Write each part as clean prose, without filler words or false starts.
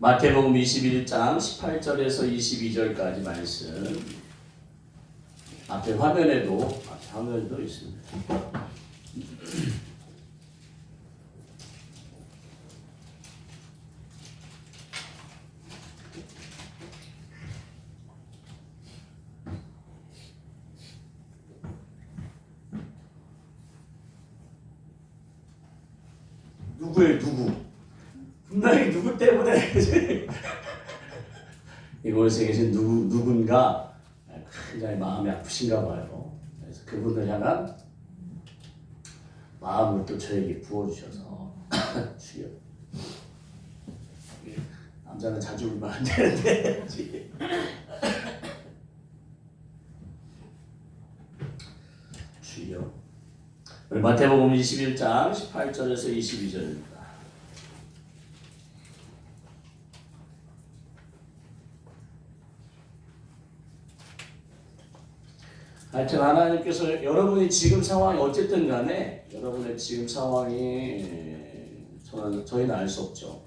마태복음 21장 18절에서 22절까지 말씀. 앞에 화면에도 있습니다. 누구예요, 누구? 분명히 누구 때문에 이곳에 계신 누군가 굉장히 마음이 아프신가 봐요. 그래서 그분을 향한 마음을 또 저에게 부어주셔서 주여. 남자는 자주 울면 안 되는데 주여. 우리 마태복음 21장 18절에서 22절입니다. 하여튼 하나님께서 여러분이 지금 상황이 어쨌든 간에 여러분의 지금 상황이 저희는 알 수 없죠.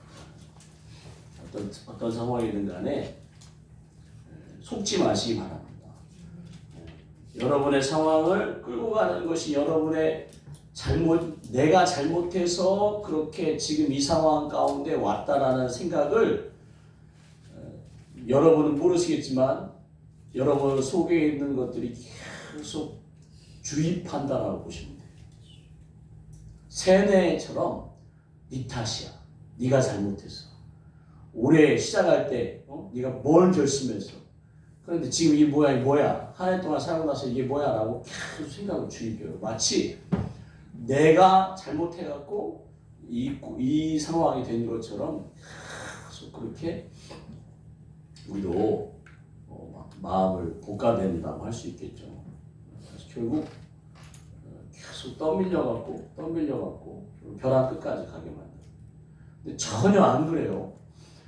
어떤 상황이든 간에 속지 마시기 바랍니다. 여러분의 상황을 끌고 가는 것이 여러분의 내가 잘못해서 그렇게 지금 이 상황 가운데 왔다라는 생각을 여러분은 모르시겠지만 여러분 속에 있는 것들이 계속 주입한다라고 보시면 돼요. 세뇌처럼 네 탓이야. 네가 잘못했어. 올해 시작할 때 네가 뭘 결심했어. 그런데 지금 이게 뭐야. 한 해 동안 살고 나서 이게 뭐야 라고 계속 생각을 주입해요. 마치 내가 잘못해갖고 이 상황이 된 것처럼 계속 그렇게 우리도 마음을 볶아낸다고 할 수 있겠죠. 그래서 결국 계속 떠밀려갖고 벼랑 끝까지 가게 만들어요. 근데 전혀 안 그래요.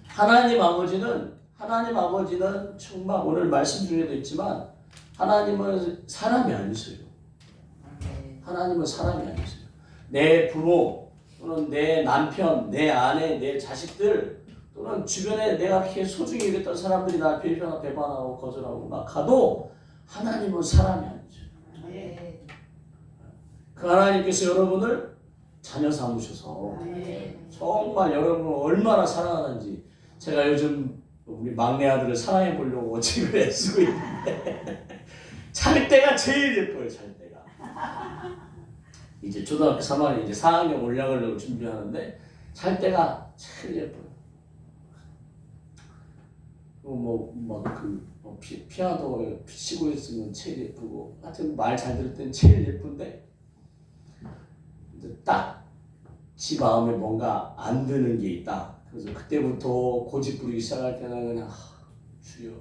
하나님 아버지는 정말 오늘 말씀 중에도 있지만 하나님은 사람이 아니세요. 하나님은 사람이 아니세요. 내 부모 또는 내 남편, 내 아내, 내 자식들 또는 주변에 내가 이렇게 소중히 여겼던 사람들이 날 배반하고 거절하고 막 가도 하나님은 사람이 아니죠. 그 하나님께서 여러분을 자녀 삼으셔서 정말 여러분을 얼마나 사랑하는지 제가 요즘 우리 막내 아들을 사랑해 보려고 지금 애쓰고 있는데 잘 때가 제일 예뻐요. 잘 때가 이제 초등학교 3학년 이제 4학년 올라가려고 준비하는데 잘 때가 제일 예뻐요. 피아노 치고 있으면 제일 예쁘고 하여튼 말 잘 들을 땐 제일 예쁜데 딱 지 마음에 뭔가 안 드는 게 있다. 그래서 그때부터 고집 부리기 시작할 때는 그냥 주여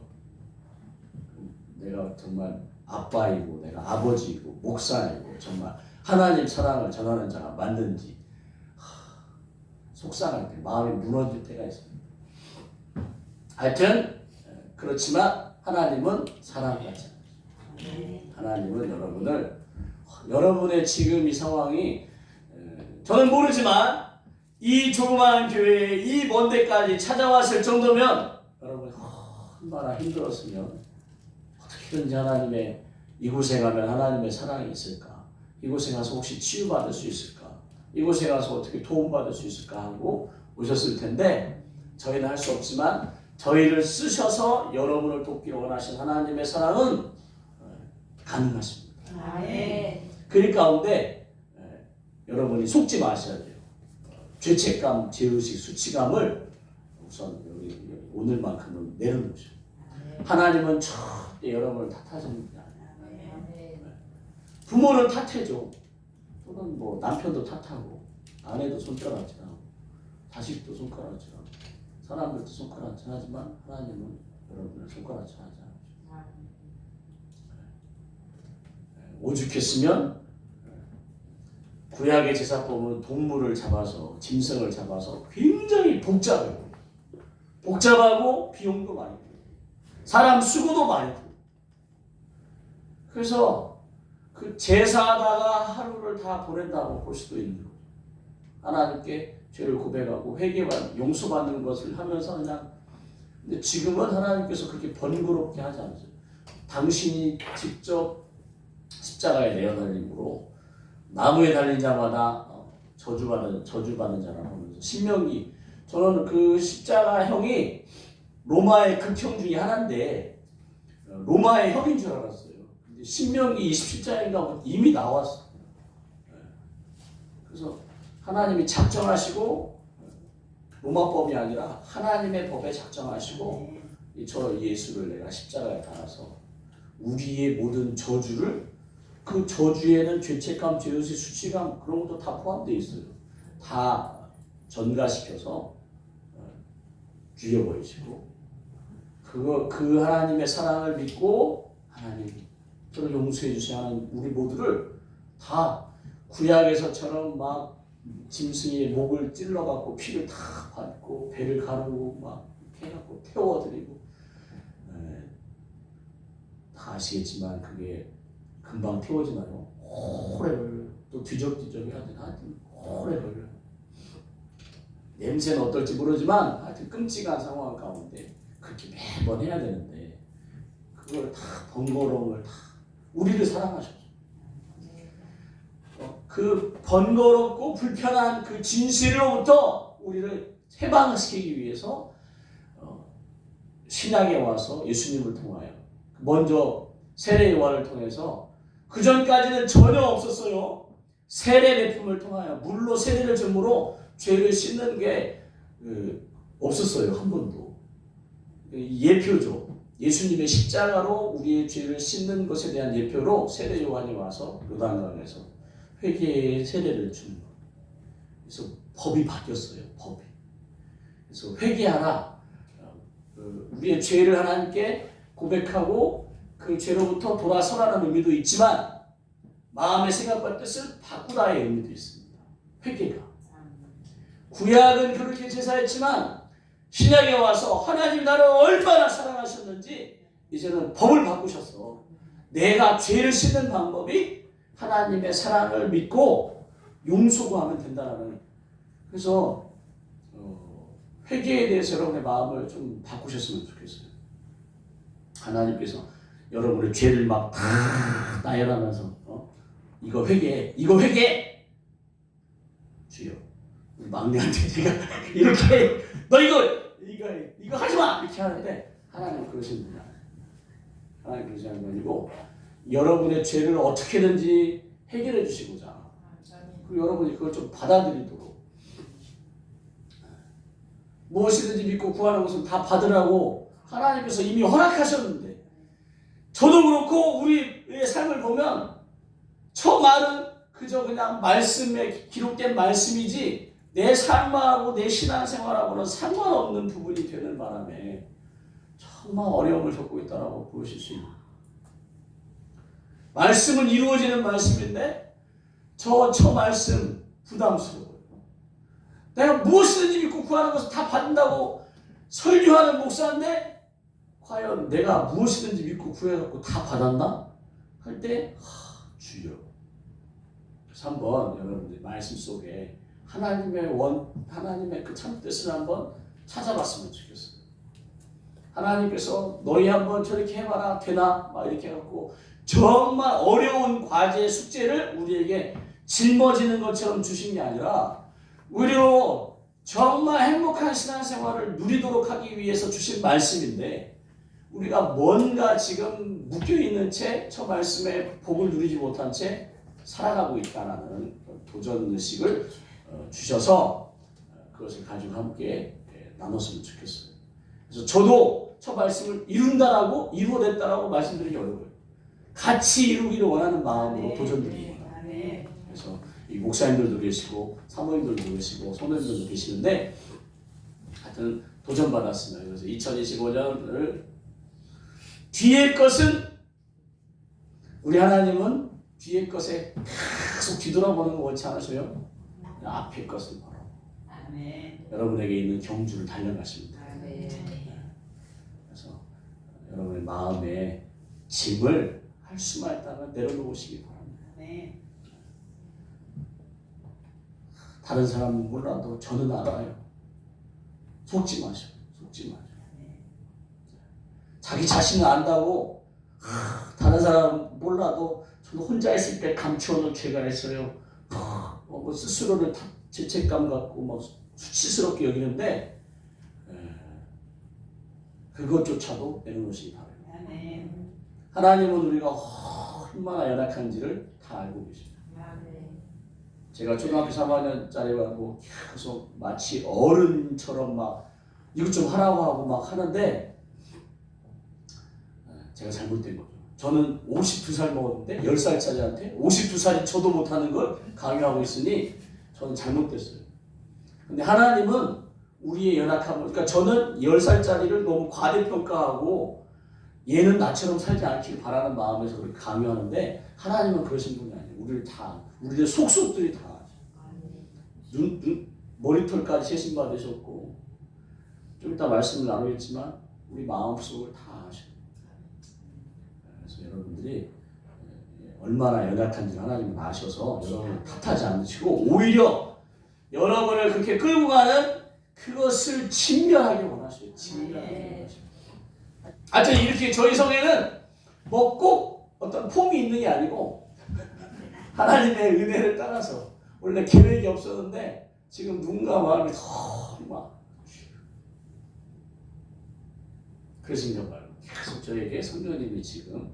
내가 정말 아빠이고 내가 아버지이고 목사이고 정말 하나님 사랑을 전하는 자가 만든지 속상할 때 마음이 무너질 때가 있습니다. 하여튼 그렇지만 하나님은 사랑하지 않아요. 하나님은 여러분의 지금 이 상황이 저는 모르지만 이 조그마한 교회에 이 먼 데까지 찾아왔을 정도면 여러분 얼마나 힘들었으면 어떻게든지 하나님의 이곳에 가면 하나님의 사랑이 있을까? 이곳에 가서 혹시 치유받을 수 있을까? 이곳에 가서 어떻게 도움받을 수 있을까 하고 오셨을 텐데 저희는 할 수 없지만 저희를 쓰셔서 여러분을 돕기를 원하신 하나님의 사랑은 가능하십니다. 그 가운데 여러분이 속지 마셔야 돼요. 죄책감, 죄의식, 수치감을 우선 오늘만큼은 내려놓으셔. 하나님은 절대 여러분을 탓하시는 게 아니에요. 부모는 탓해줘. 또는 남편도 탓하고 아내도 손가락질하고 자식도 손가락질하고 사람들도 손가락질하지만 하나님은 여러분을 손가락질하지 않으셔. 오죽했으면 구약의 제사법은 동물을 잡아서 짐승을 잡아서 굉장히 복잡하고 비용도 많이 들고 사람 수고도 많이 들고 그래서 그 제사하다가 하루를 다 보낸다고 볼 수도 있는 거죠. 하나님께 죄를 고백하고 회개받 용서받는 것을 하면서 그냥. 근데 지금은 하나님께서 그렇게 번거롭게 하지 않으세요. 당신이 직접 십자가에 내어 달림으로 나무에 달린 자마다 저주받는 자라고 하면서 신명기, 저는 그 십자가형이 로마의 극형 중에 하나인데 로마의 형인 줄 알았어요. 근데 신명기 27장인가 이미 나왔어. 그래서 하나님이 작정하시고 로마법이 아니라 하나님의 법에 작정하시고 저 예수를 내가 십자가에 달아서 우리의 모든 저주를, 그 저주에는 죄책감, 죄의식, 수치감 그런 것도 다 포함되어 있어요. 다 전가시켜서 죽여버리시고 그 하나님의 사랑을 믿고 하나님 저를 용서해 주셔야 하는 우리 모두를 다 구약에서처럼 막 짐승의 목을 찔러갖고 피를 다 받고 배를 가르고 막 해갖고 태워드리고 다 아시겠지만 그게 금방 태워지나요? 오래 걸려요. 또 뒤적뒤적 해야 돼. 하여튼 오래 걸려요. 냄새는 어떨지 모르지만 하여튼 끔찍한 상황 가운데 그렇게 매번 해야 되는데 그걸 다 번거로움을 다 우리를 사랑하셔서 그 번거롭고 불편한 그 진실로부터 우리를 해방시키기 위해서 신약에 와서 예수님을 통하여 먼저 세례 요한을 통해서 그 전까지는 전혀 없었어요. 세례 베품을 통하여 물로 세례를 줌으로 죄를 씻는 게 없었어요. 한 번도. 예표죠. 예수님의 십자가로 우리의 죄를 씻는 것에 대한 예표로 세례 요한이 와서 요단강에서 회개의 세례를 준 거예요. 그래서 법이 바뀌었어요. 법이. 그래서 회개하라. 우리의 죄를 하나님께 고백하고 그 죄로부터 돌아서라는 의미도 있지만 마음의 생각과 뜻을 바꾸라의 의미도 있습니다. 회개가. 구약은 그렇게 제사했지만 신약에 와서 하나님 나를 얼마나 사랑하셨는지 이제는 법을 바꾸셨어. 내가 죄를 씻는 방법이 하나님의 사랑을 믿고 용서구하면 된다는. 그래서 회개에 대해서 여러분의 마음을 좀 바꾸셨으면 좋겠어요. 하나님께서 여러분의 죄를 막 다 나열하면서 이거 회개 주여. 우리 막내한테 제가 이렇게 너 이거 하지 마 이렇게 하는데 하나님은 그러시는 분이 아니에요. 하나님 그러시는 분이 아니고 여러분의 죄를 어떻게든지 해결해 주시고자 그리고 여러분이 그걸 좀 받아들이도록 무엇이든지 믿고 구하는 것은 다 받으라고 하나님께서 이미 허락하셨는데 저도 그렇고 우리의 삶을 보면 저 말은 그저 그냥 말씀에 기록된 말씀이지 내 삶하고 내 신앙생활하고는 상관없는 부분이 되는 바람에 정말 어려움을 겪고 있다고 보실 수 있는 말씀은 이루어지는 말씀인데 저 말씀 부담스러워요. 내가 무엇이든지 믿고 구하는 것을 다 받는다고 설교하는 목사인데 과연 내가 무엇이든지 믿고 구해갖고 다 받았나? 할 때 주여. 그래서 한번 여러분들 말씀 속에 하나님의 그 참 뜻을 한번 찾아봤으면 좋겠어요. 하나님께서 너희 한번 저렇게 해봐라 되나? 막 이렇게 해갖고 정말 어려운 과제 숙제를 우리에게 짊어지는 것처럼 주신 게 아니라 오히려 정말 행복한 신앙생활을 누리도록 하기 위해서 주신 말씀인데 우리가 뭔가 지금 묶여있는 채 저 말씀에 복을 누리지 못한 채 살아가고 있다는 도전의식을 주셔서 그것을 가지고 함께 나눴으면 좋겠어요. 그래서 저도 저 말씀을 이루어냈다라고 말씀드리기 어려워요. 같이 이루기를 원하는 마음으로 도전드리기 원합니다. 그래서 이 목사님들도 계시고 사모님들도 계시고 손님들도 계시는데 하여튼 도전받았습니다. 그래서 2025년을 뒤의 것은 우리 하나님은 뒤의 것에 계속 뒤돌아보는 거 원치 않으세요? 앞의 것을 바로 여러분에게 있는 경주를 달려가십니다. 그래서 여러분의 마음에 짐을 할 수만 있다면 내려놓으시기 바랍니다. 다른 사람은 몰라도 저는 알아요. 속지 마셔. 속지 마셔. 자기 자신을 안다고 다른 사람 몰라도 저는 혼자 있을 때 감추어놓은 죄가 있어요. 뭐 스스로를 죄책감 갖고 막 수치스럽게 여기는데 그것조차도 내려놓으시기 바랍니다. 하나님은 우리가 얼마나 연약한지를 다 알고 계십니다. 제가 초등학교 3학년짜리하고 계속 마치 어른처럼 막 이것 좀 하라고 하고 막 하는데 제가 잘못된 거죠. 저는 52살 먹었는데 10살짜리한테 52살이 저도 못하는 걸 강요하고 있으니 저는 잘못됐어요. 근데 하나님은 우리의 연약함을, 그러니까 저는 10살짜리를 너무 과대평가하고 얘는 나처럼 살지 않길 바라는 마음에서 그렇게 강요하는데 하나님은 그러신 분이 아니에요. 우리의 속속들이 다 머리털까지 세심받으셨고 좀 이따 말씀을 나누겠지만 우리 마음속을 다 아셔요. 그래서 여러분들이 얼마나 연약한지 하나님은 아셔서 여러분을 탓하지 않으시고 오히려 여러분을 그렇게 끌고 가는 그것을 직면하기 원하셔요. 직면하기 원하셔요. 하여튼 이렇게 저희 성에는 뭐 꼭 어떤 폼이 있는 게 아니고 하나님의 은혜를 따라서 원래 계획이 없었는데 지금 눈과 마음이 막 그러신 걸 계속 저에게 성령님이 지금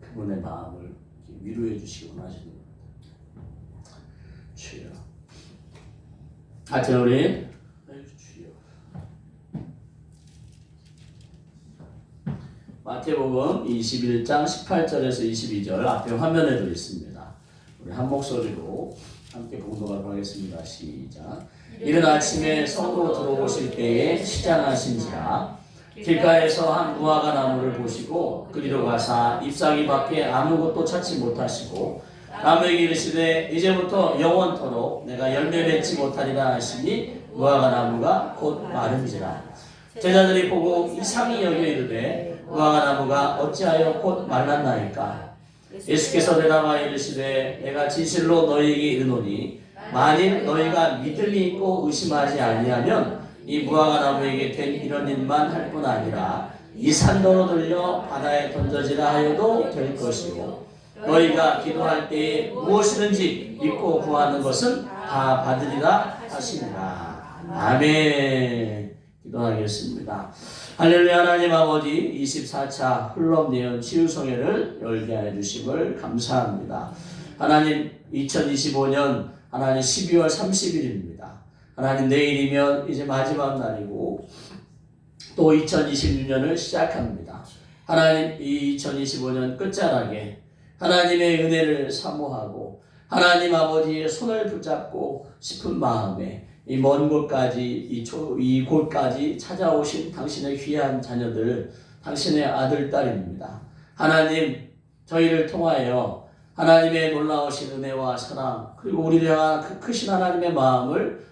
그분의 마음을 위로해 주시기 원하시는 겁니다. 주여. 하여튼 우리 주여. 마태복음 21장 18절에서 22절 앞에 화면에도 있습니다. 우리 한 목소리로 함께 봉독하도록 하겠습니다. 시작. 이른 아침에 성으로 들어오실 때에 시장하신지라 길가에서 한 무화과 나무를 보시고 그리로 가사 잎사귀 밖에 아무것도 찾지 못하시고 나무에게 이르시되 이제부터 영원토록 내가 열매 맺지 못하리라 하시니 무화과 나무가 곧 마른지라. 제자들이 보고 이상히 여겨 이르되 무화과 나무가 어찌하여 곧 말랐나이까. 예수께서 대답하여 이르시되 내가 진실로 너희에게 이르노니 만일 너희가 믿음이 있고 의심하지 아니하면 이 무화과 나무에게 된 이런 일만 할 뿐 아니라 이 산도로 들려 바다에 던져지라 하여도 될 것이고 너희가 기도할 때에 무엇이든지 믿고 구하는 것은 다 받으리라 하시니라. 아멘. 기도하겠습니다. 할렐루야. 하나님 아버지 24차 흘럼내은 치유성회를 열게 해 주심을 감사합니다. 하나님 2025년 하나님 12월 30일입니다. 하나님 내일이면 이제 마지막 날이고 또 2026년을 시작합니다. 하나님 이 2025년 끝자락에 하나님의 은혜를 사모하고 하나님 아버지의 손을 붙잡고 싶은 마음에 이 먼 곳까지 이 곳까지 찾아오신 당신의 귀한 자녀들, 당신의 아들 딸입니다. 하나님 저희를 통하여 하나님의 놀라우신 은혜와 사랑 그리고 우리를 향한 그 크신 하나님의 마음을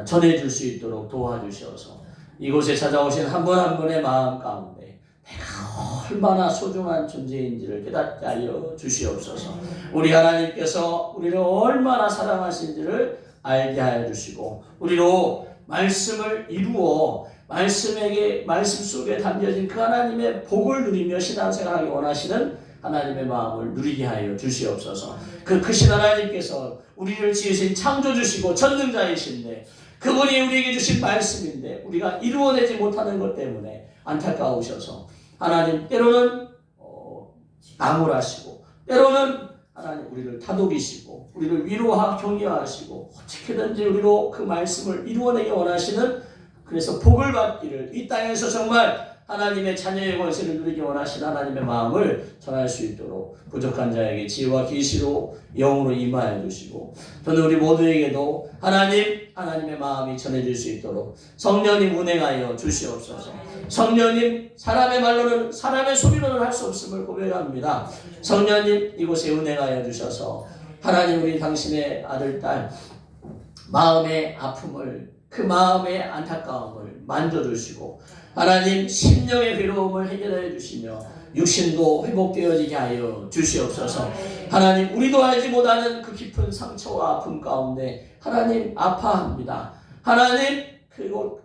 전해줄 수 있도록 도와주셔서 이곳에 찾아오신 한 분 한 분의 마음 가운데 내가 얼마나 소중한 존재인지를 깨닫게 하여 주시옵소서. 우리 하나님께서 우리를 얼마나 사랑하신지를 알게 하여 주시고 우리로 말씀을 이루어 말씀 속에 담겨진 그 하나님의 복을 누리며 신앙생활하기 원하시는 하나님의 마음을 누리게 하여 주시옵소서. 그 크신 하나님께서 우리를 지으신 창조주시고 전능자이신데 그분이 우리에게 주신 말씀인데 우리가 이루어내지 못하는 것 때문에 안타까우셔서 하나님 때로는 나무라시고 때로는 하나님 우리를 다독이시고 우리를 격려하시고 어떻게든지 우리로 그 말씀을 이루어내기 원하시는 그래서 복을 받기를 이 땅에서 정말 하나님의 자녀의 권세를 누리기 원하시는 하나님의 마음을 전할 수 있도록 부족한 자에게 지혜와 계시로 영으로 임하여 주시고 저는 우리 모두에게도 하나님의 마음이 전해질 수 있도록 성령님 운행하여 주시옵소서. 성령님 사람의 말로는 사람의 소리로는 할 수 없음을 고백합니다. 성령님 이곳에 운행하여 주셔서 하나님 우리 당신의 아들 딸 마음의 아픔을 그 마음의 안타까움을 만져주시고 하나님 심령의 괴로움을 해결해 주시며 육신도 회복되어지게 하여 주시옵소서. 하나님 우리도 알지 못하는 그 깊은 상처와 아픔 가운데 하나님 아파합니다. 하나님 그리고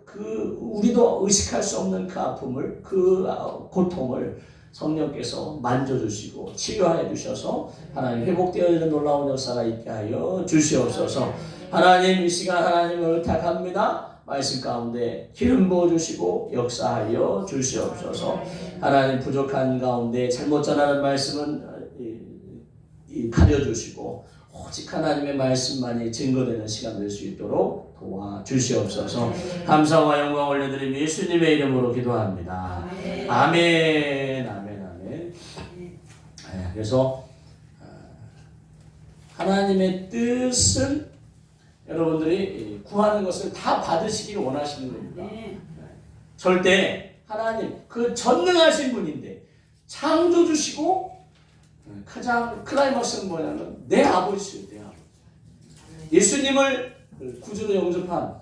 우리도 의식할 수 없는 그 아픔을 그 고통을 성령께서 만져주시고 치료하여 주셔서 하나님 회복되어지는 놀라운 역사가 있게 하여 주시옵소서. 하나님 이 시간 하나님을 의탁합니다. 말씀 가운데 기름 부어주시고 역사하여 주시옵소서. 하나님 부족한 가운데 잘못 전하는 말씀은 가려주시고 오직 하나님의 말씀만이 증거되는 시간 될 수 있도록 도와주시옵소서. 감사와 영광 올려드리며 예수님의 이름으로 기도합니다. 아멘. 아멘. 아멘. 그래서 하나님의 뜻은 여러분들이 구하는 것을 다 받으시길 원하시는 겁니다. 절대 하나님 그 전능하신 분인데 창조주시고 가장 클라이막스는 뭐냐면 내 아버지시요. 내 아버지. 예수님을 구주로 영접한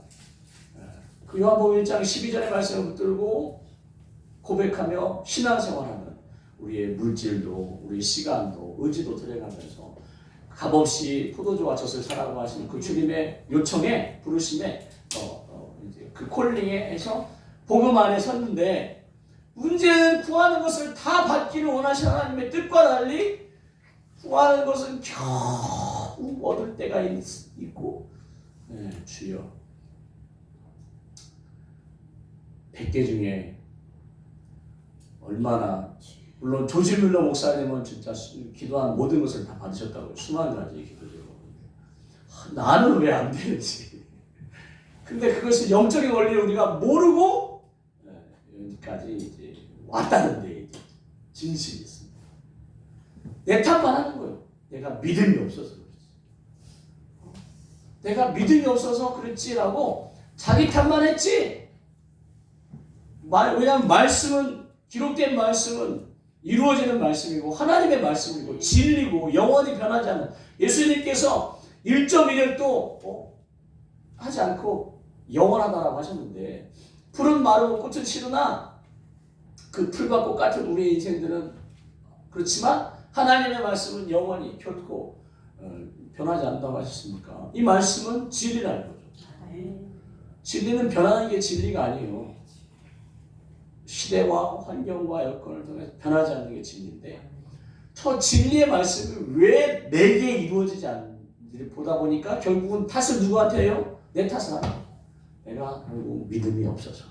그 요한복음 1장 12절의 말씀을 붙들고 고백하며 신앙생활하는 우리의 물질도 우리 시간도 의지도 들여가면서 값없이 포도주와 젖을 사라고 하시는 그 주님의 요청에 부르심에 이제 그 콜링에서 복음 안에 섰는데 문제는 구하는 것을 다 받기를 원하시는 하나님의 뜻과 달리 구하는 것은 겨우 얻을 때가 있고 주여 100개 중에 얼마나 물론 조지 뮬러 목사님은 진짜 기도한 모든 것을 다 받으셨다고 수많은 가지 기도를 나는 왜 안 되는지 근데 그것이 영적인 원리를 우리가 모르고 여기까지 이제 왔다는 데 이제 진실이 있습니다. 내 탓만 하는 거예요. 내가 믿음이 없어서 그렇지. 내가 믿음이 없어서 그렇지라고 자기 탓만 했지. 왜냐하면 말씀은 기록된 말씀은 이루어지는 말씀이고 하나님의 말씀이고 진리고 영원히 변하지 않는 예수님께서 1.1도 하지 않고 영원하다라고 하셨는데 풀은 마르고 꽃은 시르나 그 풀과 꽃 같은 우리의 인생들은 그렇지만 하나님의 말씀은 영원히 결코 변하지 않는다고 하셨습니까? 이 말씀은 진리라는 거죠. 진리는 변하는 게 진리가 아니에요. 시대와 환경과 여건을 통해서 변하지 않는 게 진리인데 저 진리의 말씀이 왜 내게 이루어지지 않는지를 보다 보니까 결국은 탓을 누구한테 해요? 내 탓을 하는 거예요. 내가 결국 믿음이 없어서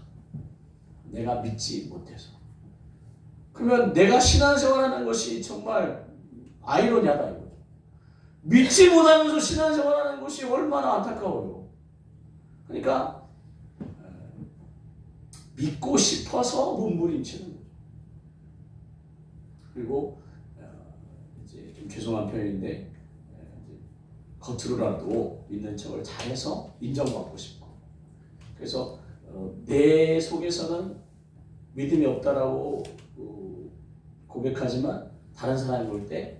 내가 믿지 못해서 그러면 내가 신앙생활하는 것이 정말 아이러니하다 이거죠. 믿지 못하면서 신앙생활하는 것이 얼마나 안타까워요. 그러니까 믿고 싶어서 몸부림치는 거죠. 그리고 이제 좀 죄송한 표현인데 겉으로라도 믿는 척을 잘해서 인정받고 싶고 그래서 내 속에서는 믿음이 없다라고 고백하지만 다른 사람이 볼 때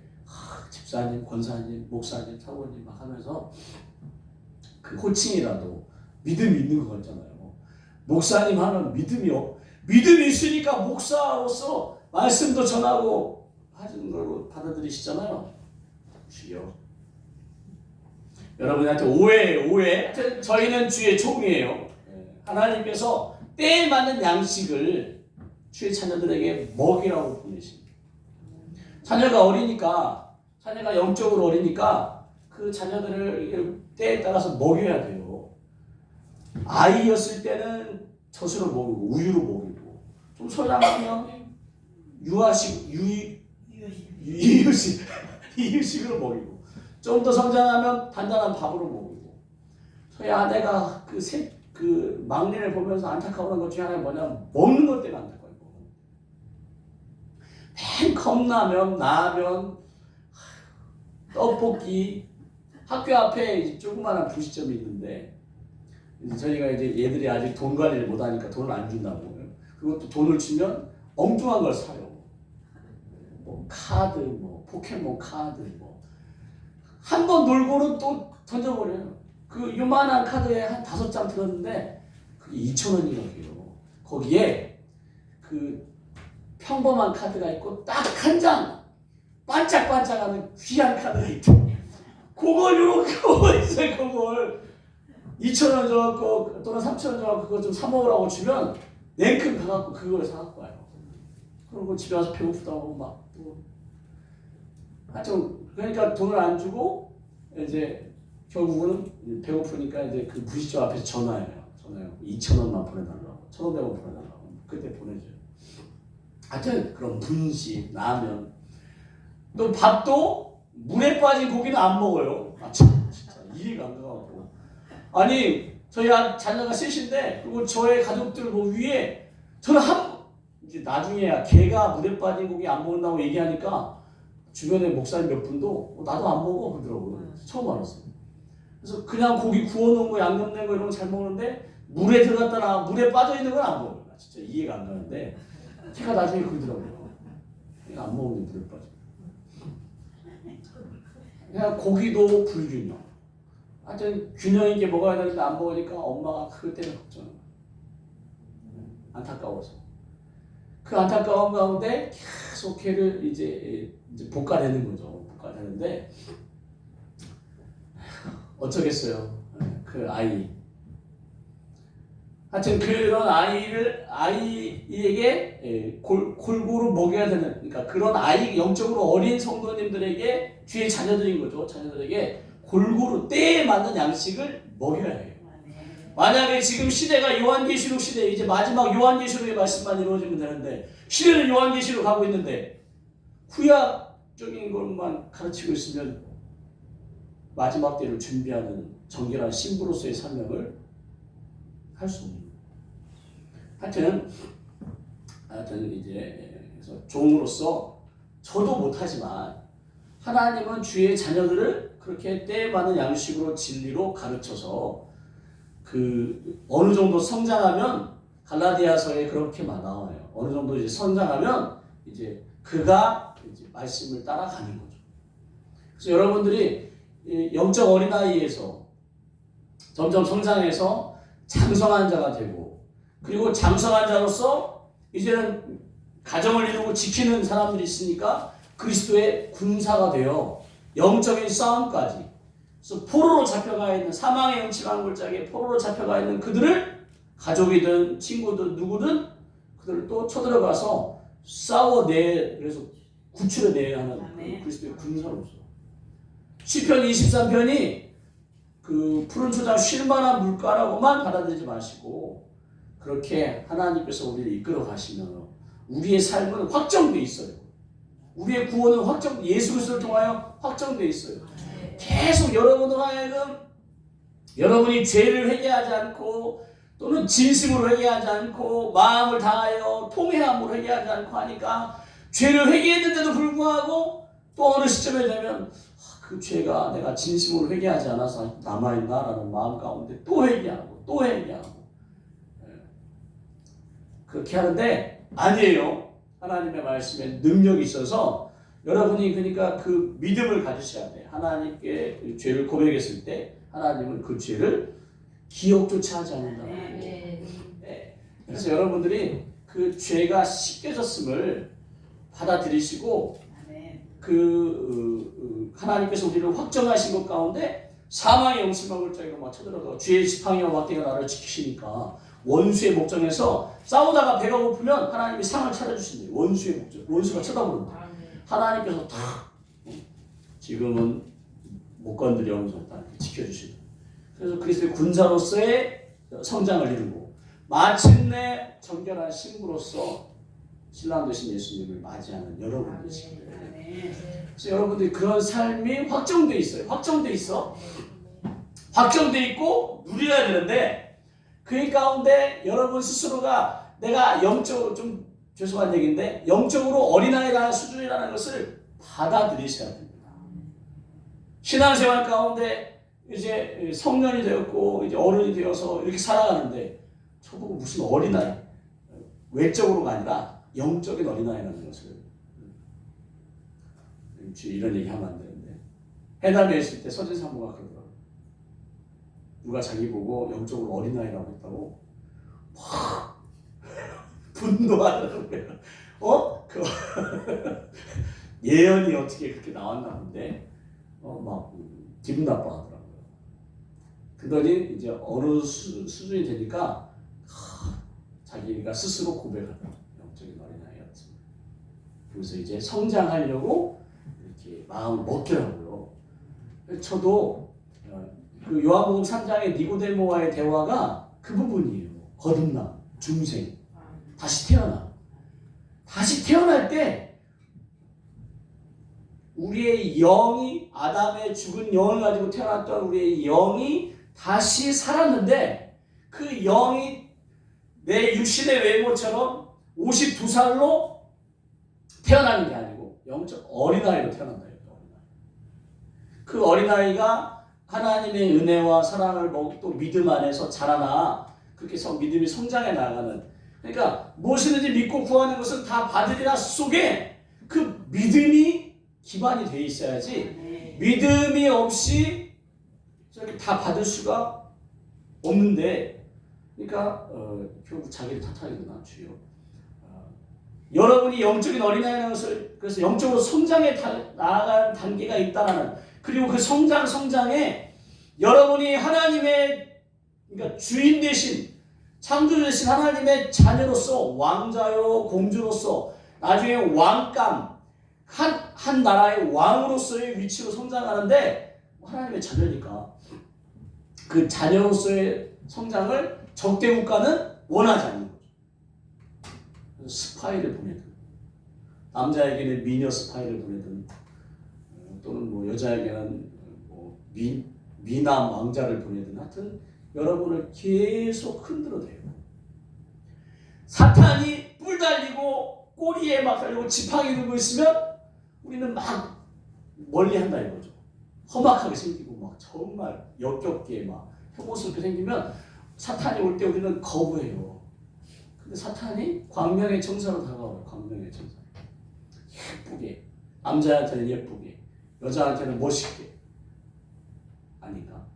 집사님, 권사님, 목사님, 사모님 막 하면서 그 호칭이라도 믿음이 있는 것 같잖아요. 목사님 하면 믿음이 있으니까 목사로서 말씀도 전하고 하는 걸로 받아들이시잖아요. 주여. 여러분한테 오해. 저희는 주의 종이에요. 하나님께서 때에 맞는 양식을 주의 자녀들에게 먹이라고 보내십니다. 자녀가 영적으로 어리니까 그 자녀들을 때에 따라서 먹여야 돼요. 아이였을 때는 젖으로 먹이고 우유로 먹이고 좀 소량하면 이유식으로 먹이고 좀 더 성장하면 단단한 밥으로 먹이고 저희 아내가 그 막내를 보면서 안타까워하는 것 중에 하나가 뭐냐면 먹는 것 때문에 안타까워요. 맨 컵라면, 라면, 떡볶이 학교 앞에 조그마한 분식점이 있는데 저희가 이제 얘들이 아직 돈 관리를 못하니까 돈을 안 준다고 그것도 돈을 주면 엉뚱한 걸 사요. 뭐 카드, 뭐 포켓몬 카드, 뭐 한 번 놀고는 또 던져버려요. 그 요만한 카드에 한 5장 들었는데 그게 2,000원이라고요. 거기에 그 평범한 카드가 있고 딱 한 장 반짝반짝하는 귀한 카드가 있죠. 그걸 요렇게 있어요. 그걸 2,000원 줘갖고 또는 3,000원 줘갖고 그거 좀 사 먹으라고 주면 냉큼 가갖고 그걸 사갖고 와요. 그리고 집에 와서 배고프다고 막 또 하여튼 그러니까 돈을 안 주고 이제 결국은 배고프니까 이제 그 부시점 앞에서 전화해요. 2,000원만 보내달라고, 1,500원 보내달라고. 그때 보내줘요. 하여튼 그런 분식, 라면, 또 밥도 물에 빠진 고기는 안 먹어요. 아 참 진짜 이해가 안 가고. 아니 저희 자녀가 셋인데 그리고 저의 가족들 뭐 위에 저는 이제 나중에야 걔가 물에 빠진 고기 안 먹는다고 얘기하니까 주변에 목사님 몇 분도 나도 안 먹어 그러더라고요. 처음 알았어요. 그래서 그냥 고기 구워놓은 거 양념된 거 이런 거 잘 먹는데 물에 들어갔다나 물에 빠져있는 건 안 먹어요. 진짜 이해가 안 가는데 걔가 나중에 그러더라고요. 걔가 안 먹으면 물에 빠져. 그냥 고기도 불균형. 하여튼 균형 있게 먹어야 되는데 안 먹으니까 엄마가 그것 때문에 걱정해요. 안타까워서. 그 안타까운 가운데 계속 걔를 이제 볶아내는 거죠. 볶아내는데 어쩌겠어요. 그 아이. 하여튼 그런 아이에게 골고루 먹여야 되는, 그러니까 그런 아이, 영적으로 어린 성도님들에게 주의 자녀들인 거죠. 자녀들에게 골고루 때에 맞는 양식을 먹여야 해요. 만약에 지금 시대가 요한계시록 시대, 이제 마지막 요한계시록의 말씀만 이루어지면 되는데 시대는 요한계시록 가고 있는데 구약적인 것만 가르치고 있으면 마지막 때를 준비하는 정결한 신부로서의 사명을 할 수 없는 거예요. 하여튼 이제 그래서 종으로서 저도 못하지만 하나님은 주의 자녀들을 그렇게 때에 맞는 양식으로 진리로 가르쳐서 그 어느 정도 성장하면 갈라디아서에 그렇게 나와요. 어느 정도 이제 성장하면 이제 그가 이제 말씀을 따라가는 거죠. 그래서 여러분들이 영적 어린아이에서 점점 성장해서 장성한 자가 되고, 그리고 장성한 자로서 이제는 가정을 이루고 지키는 사람들이 있으니까 그리스도의 군사가 되어 영적인 싸움까지, 그래서 포로로 잡혀가 있는, 사망의 음침한 골짜기에 포로로 잡혀가 있는 그들을 가족이든 친구든 누구든 그들을 또 쳐들어가서 그래서 구출해내야 하는 그 그리스도의 군사로서. 시편 23편이 그 푸른 초장 쉴 만한 물가라고만 받아들이지 마시고 그렇게 하나님께서 우리를 이끌어 가시면 우리의 삶은 확정돼 있어요. 우리의 구원은 예수 그리스도를 통하여 확정돼 있어요. 계속 여러분으로 하여금 여러분이 죄를 회개하지 않고 또는 진심으로 회개하지 않고 마음을 다하여 통회함으로 회개하지 않고 하니까 죄를 회개했는데도 불구하고 또 어느 시점에 되면 그 죄가 내가 진심으로 회개하지 않아서 남아있나라는 마음 가운데 또 회개하고 또 회개하고 그렇게 하는데 아니에요. 하나님의 말씀에 능력이 있어서 여러분이 그러니까 그 믿음을 가지셔야 돼요. 하나님께 죄를 고백했을 때 하나님은 그 죄를 기억조차 하지 않는다. 네. 그래서 여러분들이 그 죄가 씻겨졌음을 받아들이시고 하나님께서 우리를 확정하신 것 가운데 사망의 영심한 골짜기로 막 쳐들어가 죄의 지팡이와 막대가 나를 지키시니까 원수의 목전에서 싸우다가 배가 고프면 하나님이 상을 차려주신대요. 원수의 목전, 원수가 쳐다보는다. 하나님께서 다 지금은 못 건드려면서 지켜주시고, 그래서 그리스도의 군사로서의 성장을 이루고 마침내 정결한 신부로서 신랑 되신 예수님을 맞이하는 여러분들이십니다. 그래서 여러분들이 그런 삶이 확정돼 있어요. 확정돼 있어. 확정돼 있고 누려야 되는데 그 가운데 여러분 스스로가 내가 영적으로, 좀 죄송한 얘기인데 영적으로 어린아이라는 수준이라는 것을 받아들이셔야 됩니다. 신앙생활 가운데 이제 성년이 되었고 이제 어른이 되어서 이렇게 살아가는데 저보고 무슨 어린아이, 외적으로가 아니라 영적인 어린아이라는 것을, 이런 얘기 하면 안 되는데 해남에 있을 때 서진사모가 그러더라고요. 누가 자기 보고 영적으로 어린아이라고 했다고 막 분노하더라고요. 그 예언이 어떻게 그렇게 나왔나 본데 막 기분 나빠하더라고요. 그러더니 이제 어느 수준이 되니까 자기가 스스로 고백하더라고요. 영적인 어린아이였습니다. 그래서 이제 성장하려고 이렇게 마음을 먹더라고요. 저도 그 요한복음 3장의 니고데모와의 대화가 그 부분이에요. 거듭남, 중생, 다시 태어나. 다시 태어날 때 우리의 영이 아담의 죽은 영을 가지고 태어났던 우리의 영이 다시 살았는데 그 영이 내 육신의 외모처럼 52살로 태어나는 게 아니고 영적 어린아이로 태어난다. 그 어린아이가 하나님의 은혜와 사랑을 먹고 또 믿음 안에서 자라나 그렇게 믿음이 성장해 나가는, 그러니까 무엇이든지 믿고 구하는 것은 다 받으리라 속에 그 믿음이 기반이 돼 있어야지 믿음이 없이 저렇게 다 받을 수가 없는데, 그러니까 결국 자기를 탓하는구나. 주여, 여러분이 영적인 어린아이라는 것을, 그래서 영적으로 성장해 나아가는 단계가 있다라는, 그리고 그 성장에 여러분이 하나님의, 그러니까 주인 대신 창조 대신 하나님의 자녀로서 왕자요 공주로서 나중에 왕감 한 나라의 왕으로서의 위치로 성장하는데, 하나님의 자녀니까 그 자녀로서의 성장을 적대 국가는 원하지 않는 거죠. 그래서 스파이를 보내든, 남자에게는 미녀 스파이를 보내든, 또는 뭐 여자에게는 뭐 미남 왕자를 보내든, 하여튼 여러분을 계속 흔들어대요. 사탄이 뿔 달리고 꼬리에 막 달리고 지팡이 들고 있으면 우리는 막 멀리한다 이거죠. 험악하게 생기고 막 정말 역겹게 막 혐오스럽게 생기면 사탄이 올 때 우리는 거부해요. 근데 사탄이 광명의 천사로 다가와요. 광명의 천사. 예쁘게, 남자한테는 예쁘게, 여자한테는 멋있게. 아닌가?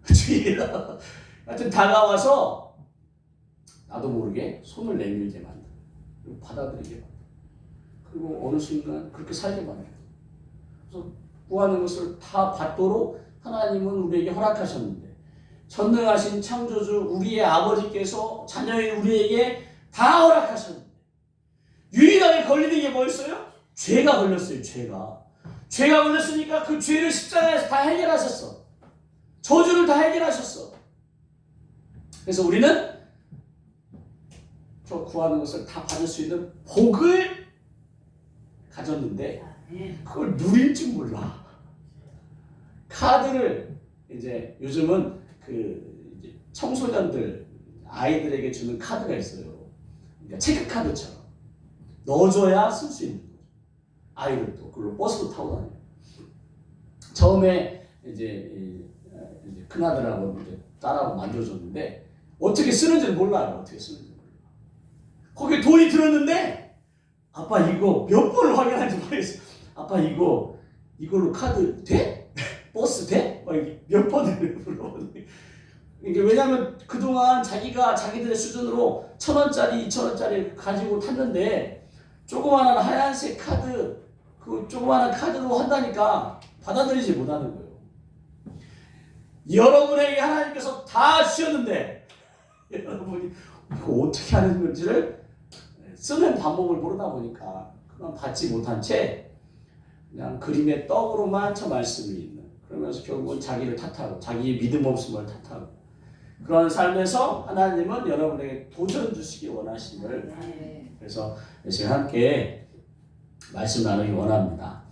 하여튼 다가와서 나도 모르게 손을 내밀게 만들어. 그리고 받아들이게 만들어. 그리고 어느 순간 그렇게 살게 만들어. 그래서 구하는 것을 다 받도록 하나님은 우리에게 허락하셨는데, 전능하신 창조주 우리의 아버지께서 자녀인 우리에게 다 허락하셨는데, 유일하게 걸리는 게 뭐였어요? 죄가 걸렸어요. 죄가 걸렸으니까 그 죄를 십자가에서 다 해결하셨어. 저주를 다 해결하셨어. 그래서 우리는 저 구하는 것을 다 받을 수 있는 복을 가졌는데 그걸 누릴 줄 몰라. 카드를 이제 요즘은 그 이제 청소년들 아이들에게 주는 카드가 있어요. 그러니까 체크 카드처럼 넣어줘야 쓸 수 있는 거죠. 아이들도 그걸로 버스도 타고 다녀요. 처음에 이제 큰아들하고 이제 딸하고 만들어줬는데 어떻게 쓰는지는 몰라요. 어떻게 쓰는지 몰라. 거기에 돈이 들었는데 아빠 이거 몇 번을 확인하는지 모르겠어. 아빠 이걸로 카드 돼? 버스 돼? 막 몇 번을 물어보는데, 이게 왜냐하면 그동안 자기들의 수준으로 1,000원짜리 2,000원짜리 가지고 탔는데 조그마한 하얀색 카드, 그 조그마한 카드로 한다니까 받아들이지 못하는 거예요. 여러분에게 하나님께서 다 주셨는데 여러분이 이거 어떻게 하는 건지를 쓰는 방법을 모르다 보니까 그건 받지 못한 채 그냥 그림의 떡으로만 저 말씀이 있는, 그러면서 결국은 자기를 탓하고 자기의 믿음 없음을 탓하고 그런 삶에서 하나님은 여러분에게 도전 주시기 원하심을, 그래서 제가 함께 말씀 나누기 원합니다.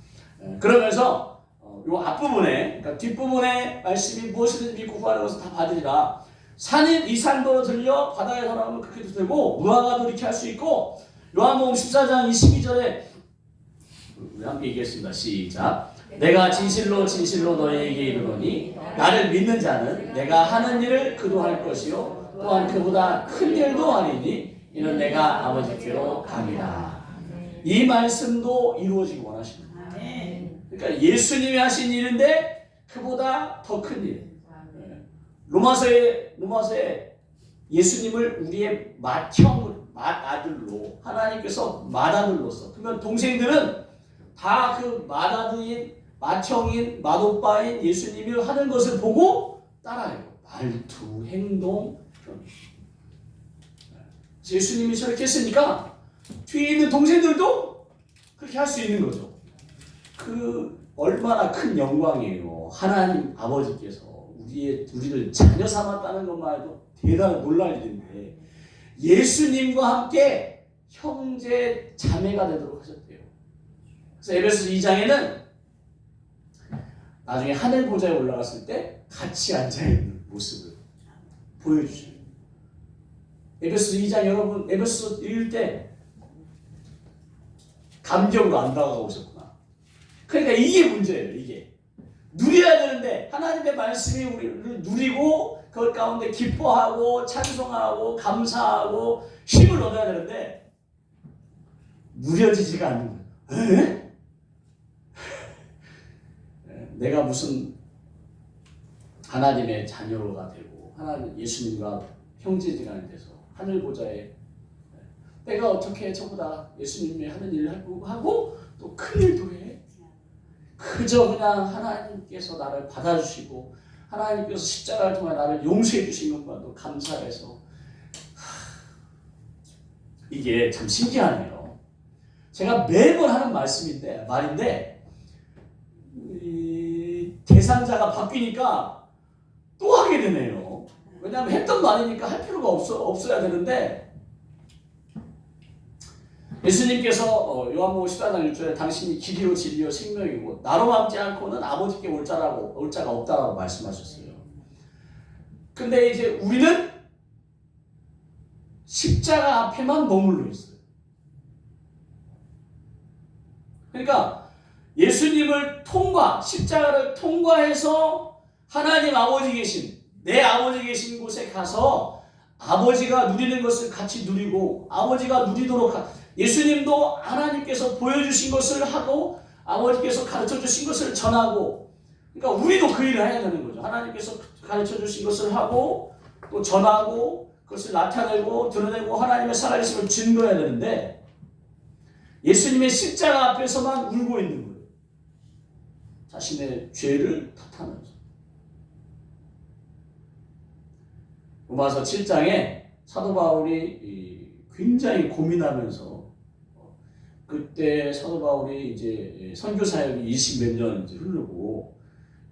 그러면서 요 앞부분에, 그러니까 뒷부분에 말씀이 무엇이든지 믿고 구하는 것을 다 받으리라. 산인 이 산도로 들려 바다에 돌아오면 그렇게도 되고 무화과도 이렇게 할 수 있고, 요한복음 14장 22절에 우리 함께 얘기했습니다. 시작. 내가 진실로 너희에게 이르노니 나를 믿는 자는 내가 하는 일을 그도 할 것이요 또한 그보다 큰 일도 하리니 이는 내가 아버지께로 갑니다. 이 말씀도 이루어지기 원하십니다. 그러니까 예수님이 하신 일인데 그보다 더 큰 일. 로마서에 예수님을 우리의 맏아들로 하나님께서 맏아들로서, 그러면 동생들은 다 그 맏아들인 맏형인 맏오빠인 예수님이 하는 것을 보고 따라해요. 말투, 행동. 예수님이 저렇게 했으니까 뒤에 있는 동생들도 그렇게 할 수 있는 거죠. 그 얼마나 큰 영광이에요. 하나님 아버지께서 우리를 자녀 삼았다는 것만 해도 대단히 놀랄 일인데, 예수님과 함께 형제 자매가 되도록 하셨대요. 그래서 에베소서 2장에는 나중에 하늘 보좌에 올라갔을 때 같이 앉아있는 모습을 보여주셔요. 에베소서 2장, 여러분 에베소서 읽을 때 감격으로 안 다가가고 오셨구나. 그러니까 이게 문제예요. 이게 누려야 되는데, 하나님의 말씀이 우리를 누리고 그 가운데 기뻐하고 찬송하고 감사하고 힘을 얻어야 되는데 누려지지가 않는 거예요. 내가 무슨 하나님의 자녀가 되고 하나님 예수님과 형제지간이 돼서 하늘 보좌에 내가 어떻게 저보다 예수님이 하는 일을 하고 또 큰 일도 해. 그저 그냥 하나님께서 나를 받아주시고 하나님께서 십자가를 통해 나를 용서해 주신 것만도 감사해서, 이게 참 신기하네요. 제가 매번 하는 말인데 이 대상자가 바뀌니까 또 하게 되네요. 왜냐하면 했던 말이니까 할 필요가 없어야 되는데, 예수님께서 요한복음 14장 1절에 당신이 길이요 진리요 생명이고 나로 남지 않고는 아버지께 올 자가 없다라고 말씀하셨어요. 근데 이제 우리는 십자가 앞에만 머물러 있어요. 그러니까 예수님을 십자가를 통과해서 하나님 아버지 계신, 내 아버지 계신 곳에 가서 아버지가 누리는 것을 같이 누리고, 아버지가 누리도록 예수님도 하나님께서 보여주신 것을 하고 아버지께서 가르쳐주신 것을 전하고, 그러니까 우리도 그 일을 해야 되는 거죠. 하나님께서 가르쳐주신 것을 하고 또 전하고 그것을 나타내고 드러내고 하나님의 살아계심을 증거해야 되는데, 예수님의 십자가 앞에서만 울고 있는 거예요. 자신의 죄를 탓하면서. 로마서 7장에 사도 바울이 굉장히 고민하면서, 그때 사도 바울이 이제 선교 사역이 20몇 년 흐르고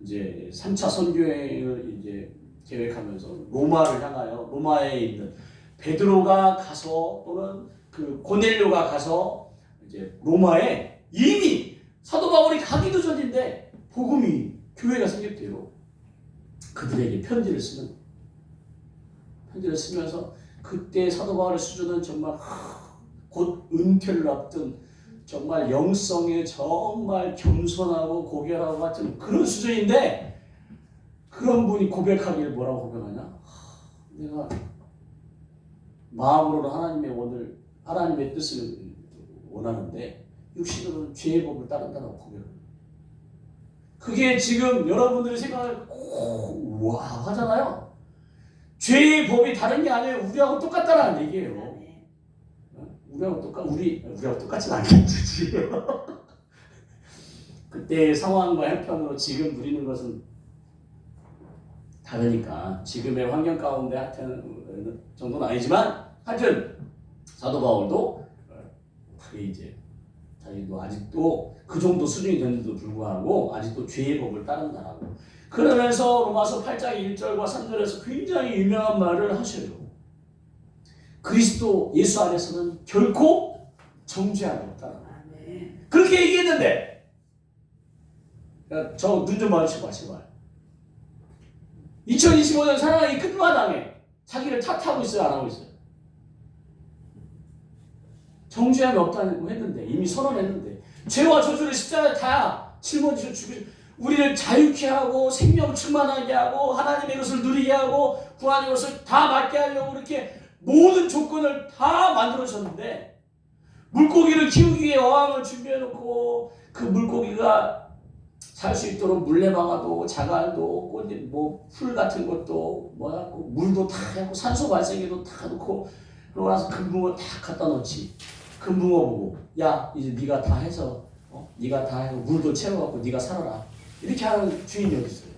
이제 3차 선교행을 이제 계획하면서 로마를 향하여, 로마에 있는 베드로가 가서 또는 그 고넬료가 가서 이제 로마에 이미 사도 바울이 가기도 전인데 복음이, 교회가 생겼대요. 그들에게 편지를 쓰면서 그때 사도 바울의 수준은 정말 곧 은퇴를 앞둔 정말 영성에 정말 겸손하고 고결하고 같은 그런 수준인데, 그런 분이 고백하기를 뭐라고 고백하냐? 내가 마음으로는 하나님의 뜻을 원하는데 육신으로는 죄의 법을 따른다고 고백해요. 그게 지금 여러분들이 생각할 와 하잖아요. 죄의 법이 다른 게 아니에요. 우리하고 똑같다라는 얘기예요. 우리하고 똑같진 않겠지. 그때의 상황과 형편으로 지금 누리는 것은 다르니까 지금의 환경 가운데 하여튼 정도는 아니지만, 하여튼 사도 바울도 이제 자기도 아직도 그 정도 수준이 됐는데도 불구하고 아직도 죄의 법을 따른다라고, 그러면서 로마서 8장 1절과 3절에서 굉장히 유명한 말을 하셔요. 그리스도 예수 안에서는 결코 정죄함이 없다. 그렇게 얘기했는데, 저 눈 좀 마주쳐봐 제발. 2025년 사랑이 끝마당에 자기를 탓하고 있어요, 안 하고 있어요? 정죄함이 없다고 했는데, 이미 선언했는데, 죄와 저주를 십자가에 다 짊어지셔 죽으셔 우리를 자유케 하고 생명 충만하게 하고 하나님의 것을 누리게 하고 구하는 것을 다 받게 하려고 이렇게 모든 조건을 다 만들어줬는데, 물고기를 키우기 위해 어항을 준비해놓고 그 물고기가 살 수 있도록 물레방아도 자갈도 꽃잎 뭐풀 같은 것도 물도 다 해고 산소 발생기도 다 넣고 그러고 나서 금붕어 다 갖다 놓지. 금붕어 보고 야 이제 네가 다 해서 네가 다 해서 물도 채워갖고 네가 살아라. 이렇게 하는 주인이 어디 있어요?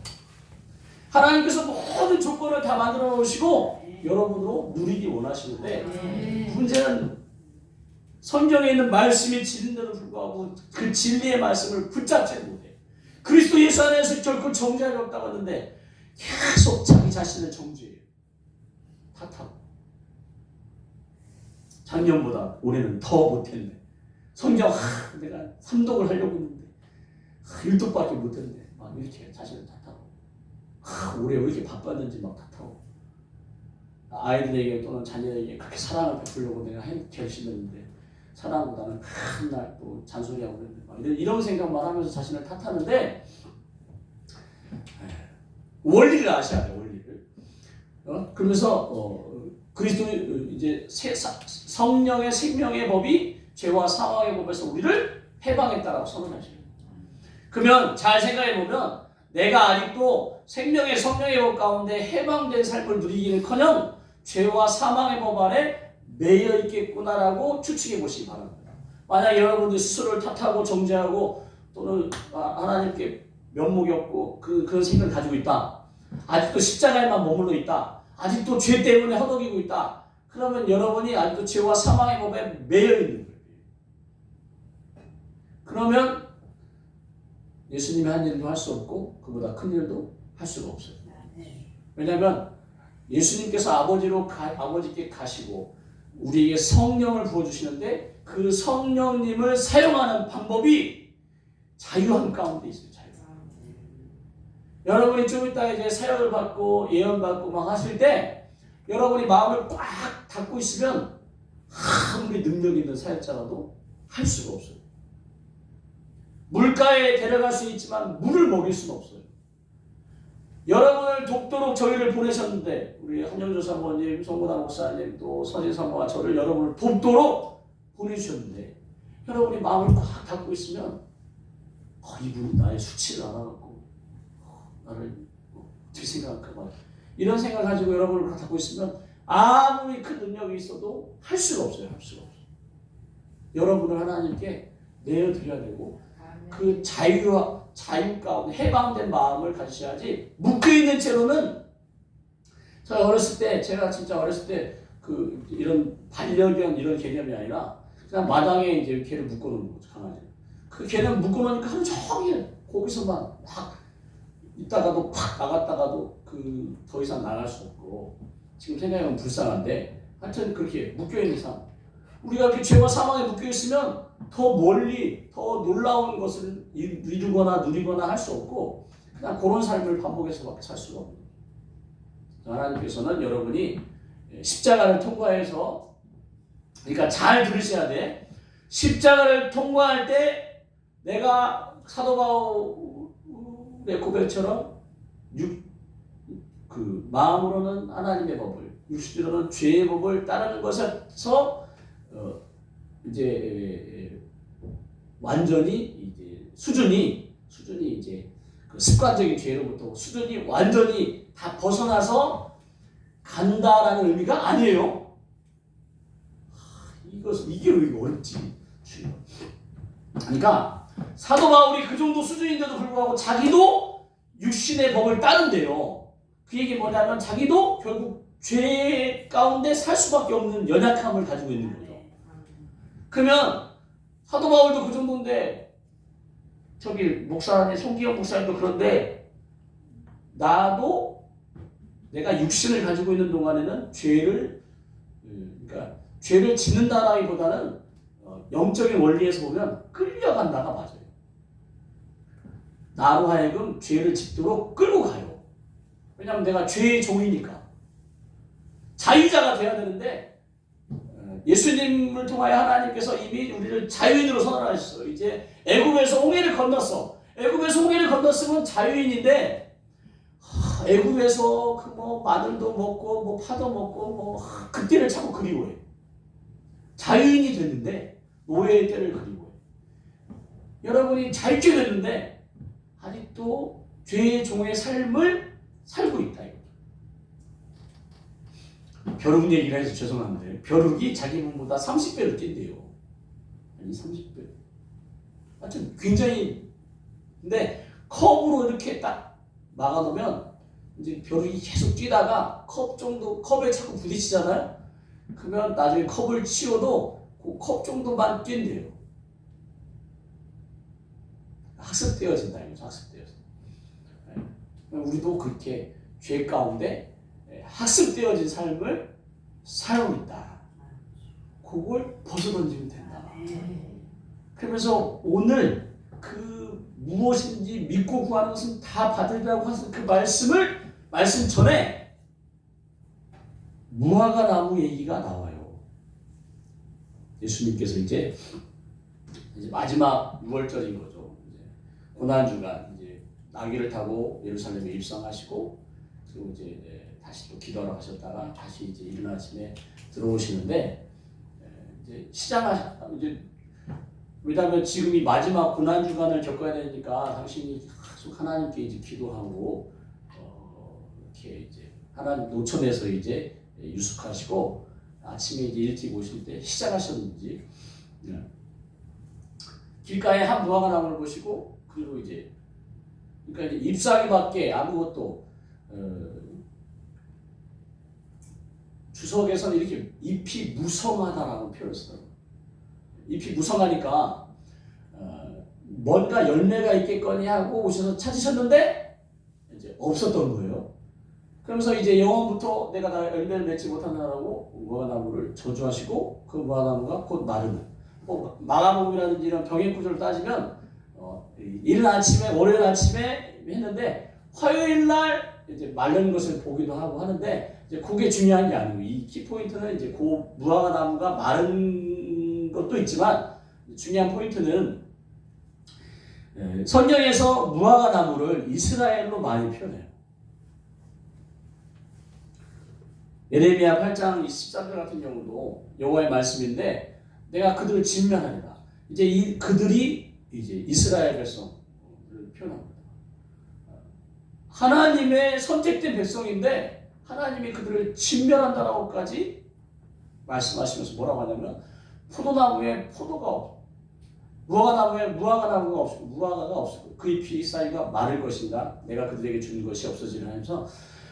하나님께서 모든 조건을 다 만들어 놓으시고 여러분으로 누리기 원하시는데 문제는 성경에 있는 말씀이 진리인데도 불구하고 그 진리의 말씀을 붙잡지 못해. 그리스도 예수 안에서 결코 정죄함이 없다고 했는데 계속 자기 자신을 정죄해요. 탓하고. 작년보다 올해는 더 못했네. 성경 내가 3독을 하려고 했는데 1독밖에 못했네. 막 이렇게 자신을 탓하고 올해 왜 이렇게 바빴는지 막 탓하고 아이들에게 또는 자녀에게 그렇게 사랑을 베풀려고 내가 결심했는데 사랑보다는 맨날 또 잔소리하고 그랬는데 막 이런 생각만 하면서 자신을 탓하는데 원리를 아셔야 돼요. 원리를. 그러면서 그리스도 이제 성령의 생명의 법이 죄와 사망의 법에서 우리를 해방했다라고 선언하시는 거예요. 그러면 잘 생각해 보면 내가 아직도 생명의 성령의 법 가운데 해방된 삶을 누리기는커녕 죄와 사망의 법 아래 매여 있겠구나라고 추측해 보시기 바랍니다. 만약 여러분들 스스로를 탓하고 정죄하고 또는 하나님께 면목이 없고 그런 생각을 가지고 있다. 아직도 십자가에만 머물러 있다. 아직도 죄 때문에 허덕이고 있다. 그러면 여러분이 아직도 죄와 사망의 법에 매여 있는 거예요. 그러면 예수님이 한 일도 할 수 없고 그보다 큰 일도 할 수가 없어요. 왜냐하면 예수님께서 아버지께 가시고 우리에게 성령을 부어주시는데 그 성령님을 사용하는 방법이 자유함 가운데 있어요. 여러분이 좀 이따 이제 사역을 받고 예언 받고 막 하실 때 여러분이 마음을 꽉 닫고 있으면 아무리 능력 있는 사역자라도 할 수가 없어요. 물가에 데려갈 수 있지만 물을 먹일 수는 없어요. 여러분을 돕도록 저희를 보내셨는데 우리 한영조 사모님, 송문화 목사님, 또 서진 사모가 저를 여러분을 돕도록 보내주셨는데 여러분이 마음을 꽉 닫고 있으면 이분이 나의 수치를 알아갖고 나를 어떻게 생각할까 이런 생각 가지고 여러분을 꽉 닫고 있으면 아무리 큰 능력이 있어도 할 수가 없어요. 할 수가 없어요. 여러분을 하나님께 내어드려야 되고 그 자유 가운데 해방된 마음을 가지셔야지 묶여있는 채로는 제가 진짜 어렸을 때 이런 반려견 이런 개념이 아니라 그냥 마당에 이제 개를 묶어놓는 거죠. 강아지. 그 개는 묶어놓으니까 하루 종일 거기서만 막 있다가도 팍 나갔다가도 더 이상 나갈 수 없고 지금 생각해보면 불쌍한데 하여튼 그렇게 묶여있는 삶. 우리가 이렇게 죄와 사망에 묶여있으면 더 멀리 더 놀라운 것을 이루거나 누리거나 할 수 없고 그냥 그런 삶을 반복해서밖에 살 수가 없는 거예요. 하나님께서는 여러분이 십자가를 통과해서 그러니까 잘 들으셔야 돼. 십자가를 통과할 때 내가 사도 바울의 고백처럼 마음으로는 하나님의 법을 육신으로는 죄의 법을 따르는 것에서 이제 완전히 이제 수준이 이제 그 습관적인 죄로부터 수준이 완전히 다 벗어나서 간다라는 의미가 아니에요. 이게 왜 어렵지? 그러니까 사도 바울이 그 정도 수준인데도 불구하고 자기도 육신의 법을 따른대요. 그 얘기 뭐냐면 자기도 결국 죄 가운데 살 수밖에 없는 연약함을 가지고 있는 거죠. 그러면 사도 바울도 그 정도인데 목사님 송기영 목사님도 그런데 나도 내가 육신을 가지고 있는 동안에는 죄를 짓는다라기보다는 영적인 원리에서 보면 끌려간다가 맞아요. 나로 하여금 죄를 짓도록 끌고 가요. 왜냐하면 내가 죄의 종이니까. 자유자가 돼야 되는데 예수님을 통하여 하나님께서 이미 우리를 자유인으로 선언하셨어요. 이제 애굽에서 홍해를 건넜어. 애굽에서 홍해를 건넜으면 자유인인데 애굽에서 마늘도 먹고 파도 먹고 그때를 자꾸 그리워해. 자유인이 됐는데 노예의 때를 그리워해. 여러분이 자유케 됐는데 아직도 죄의 종의 삶을 살고 있다. 벼룩 얘기를 해서 죄송한데 벼룩이 자기 몸보다 30배를 뛴대요. 아니 30배. 하여튼 굉장히 근데 컵으로 이렇게 딱 막아놓으면 이제 벼룩이 계속 뛰다가 컵에 자꾸 부딪히잖아요. 그러면 나중에 컵을 치워도 그 컵 정도만 뛴대요. 학습되어진다 이거죠. 학습되어서. 우리도 그렇게 죄 가운데 학습되어진 삶을 살고 있다. 그걸 벗어던지면 된다. 그러면서 오늘 그 무엇인지 믿고 구하는 것은 다 받으리라고 하신 그 말씀 전에 무화과 나무 얘기가 나와요. 예수님께서 이제 마지막 6월절인 거죠. 고난주간 이제 나귀를 타고 예루살렘에 입성하시고 그리고 이제 다시 또 기도하러 가셨다가 다시 이제 이른 아침에 들어오시는데 이제 이제 왜냐하면 지금 이 마지막 고난 주간을 겪어야 되니까 당신이 계속 하나님께 이제 기도하고 이렇게 이제 하나님 노천에서 이제 유숙하시고 아침에 이제 일찍 오실 때 시작하셨는지 길가에 한 무화과 나무를 보시고 그리고 이제 그러니까 이제 잎사귀밖에 아무것도 주석에서는 이렇게 잎이 무성하다라고 표현을 쓰더라고요. 잎이 무성하니까 뭔가 열매가 있겠거니 하고 오셔서 찾으셨는데 이제 없었던 거예요. 그러면서 이제 영원부터 내가 나 열매를 맺지 못한다라고 무화과나무를 저주하시고 그 무화과나무가 곧 마르는 마가복음이라든지 이런 병행 구조를 따지면 이른 아침에 월요일 아침에 했는데 화요일 날 이제 마른 것을 보기도 하고 하는데 이제 그게 중요한 게 아니고 이 키포인트는 이제 그 무화과나무가 마른 것도 있지만 중요한 포인트는 성경에서 무화과나무를 이스라엘로 많이 표현해요. 예레미야 8장 13절 같은 경우도 여호와의 말씀인데 내가 그들을 진멸하리라. 이제 그들이 이제 이스라엘 백성을 표현합니다. 하나님의 선택된 백성인데 하나님이 그들을 진멸한다라고까지 말씀하시면서 뭐라고 하냐면 포도나무에 포도가 없고 무화과나무에 무화과나무가 없고 무화과가 없고 그 잎이 싹이가 마를 것인가 내가 그들에게 주는 것이 없어지려 하면서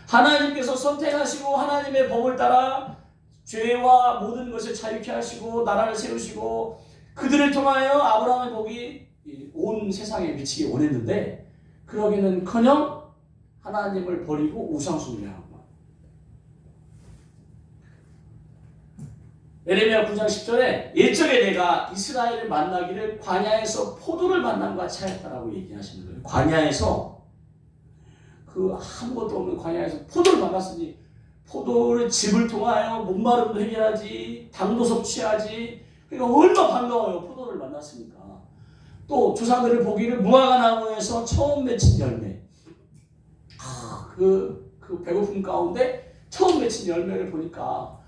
하나님께서 선택하시고 하나님의 법을 따라 죄와 모든 것을 자유케 하시고 나라를 세우시고 그들을 통하여 아브라함의 복이 온 세상에 미치기 원했는데 그러기는커녕 하나님을 버리고 우상 숭배하고 예레미야 9장 10절에 옛적에 내가 이스라엘을 만나기를 광야에서 포도를 만난 것 같이 하였다라고 얘기하시는 거예요. 광야에서 그 아무것도 없는 광야에서 포도를 만났으니 포도를 즙을 통하여 목마름도 해결하지 당도 섭취하지 그러니까 얼마나 반가워요. 포도를 만났으니까. 또 조상들을 보기를 무화과나무에서 처음 맺힌 열매 그 배고픔 가운데 처음 맺힌 열매를 보니까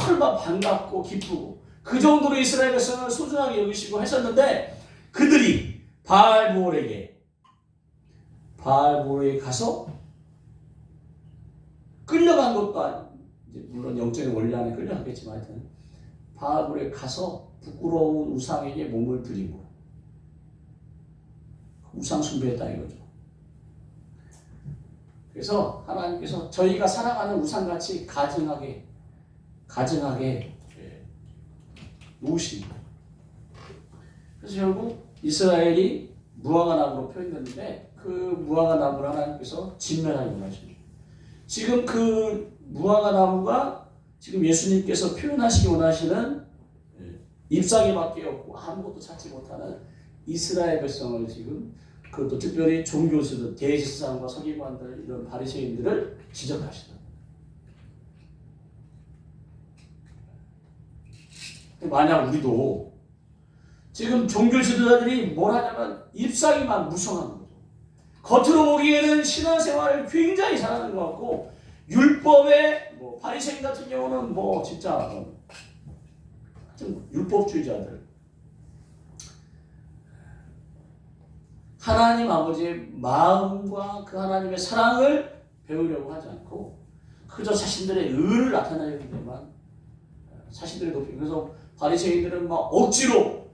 얼마나 반갑고 기쁘고 그 정도로 이스라엘 백성을 소중하게 여기시고 하셨는데 그들이 바알볼에게 가서 끌려간 것도 아니고 물론 영적인 원리 안에 끌려갔겠지만 하여튼 바알볼에 가서 부끄러운 우상에게 몸을 드리고 우상 숭배했다 이거죠. 그래서 하나님께서 저희가 살아가는 우상같이 가증하게 놓으십니다. 그래서 결국 이스라엘이 무화과나무로 표현됐는데 그 무화과나무를 하나님께서 진멸하기 원하십니다. 지금 그 무화과나무가 지금 예수님께서 표현하시기 원하시는 잎사귀밖에 없고 아무것도 찾지 못하는 이스라엘 백성을 지금 그것도 특별히 종교수들, 대제사장과 서기관들 이런 바리새인들을 지적하시다. 만약 우리도 지금 종교 지도자들이 뭘 하냐면 잎사귀만 무성하는 거죠. 겉으로 보기에는 신앙생활을 굉장히 잘하는 것 같고 율법에 바리새인 같은 경우는 진짜 좀 율법주의자들 하나님 아버지의 마음과 그 하나님의 사랑을 배우려고 하지 않고 그저 자신들의 의를 나타내려는 데만 자신들의 높이. 그래서 바리새인들은 막 억지로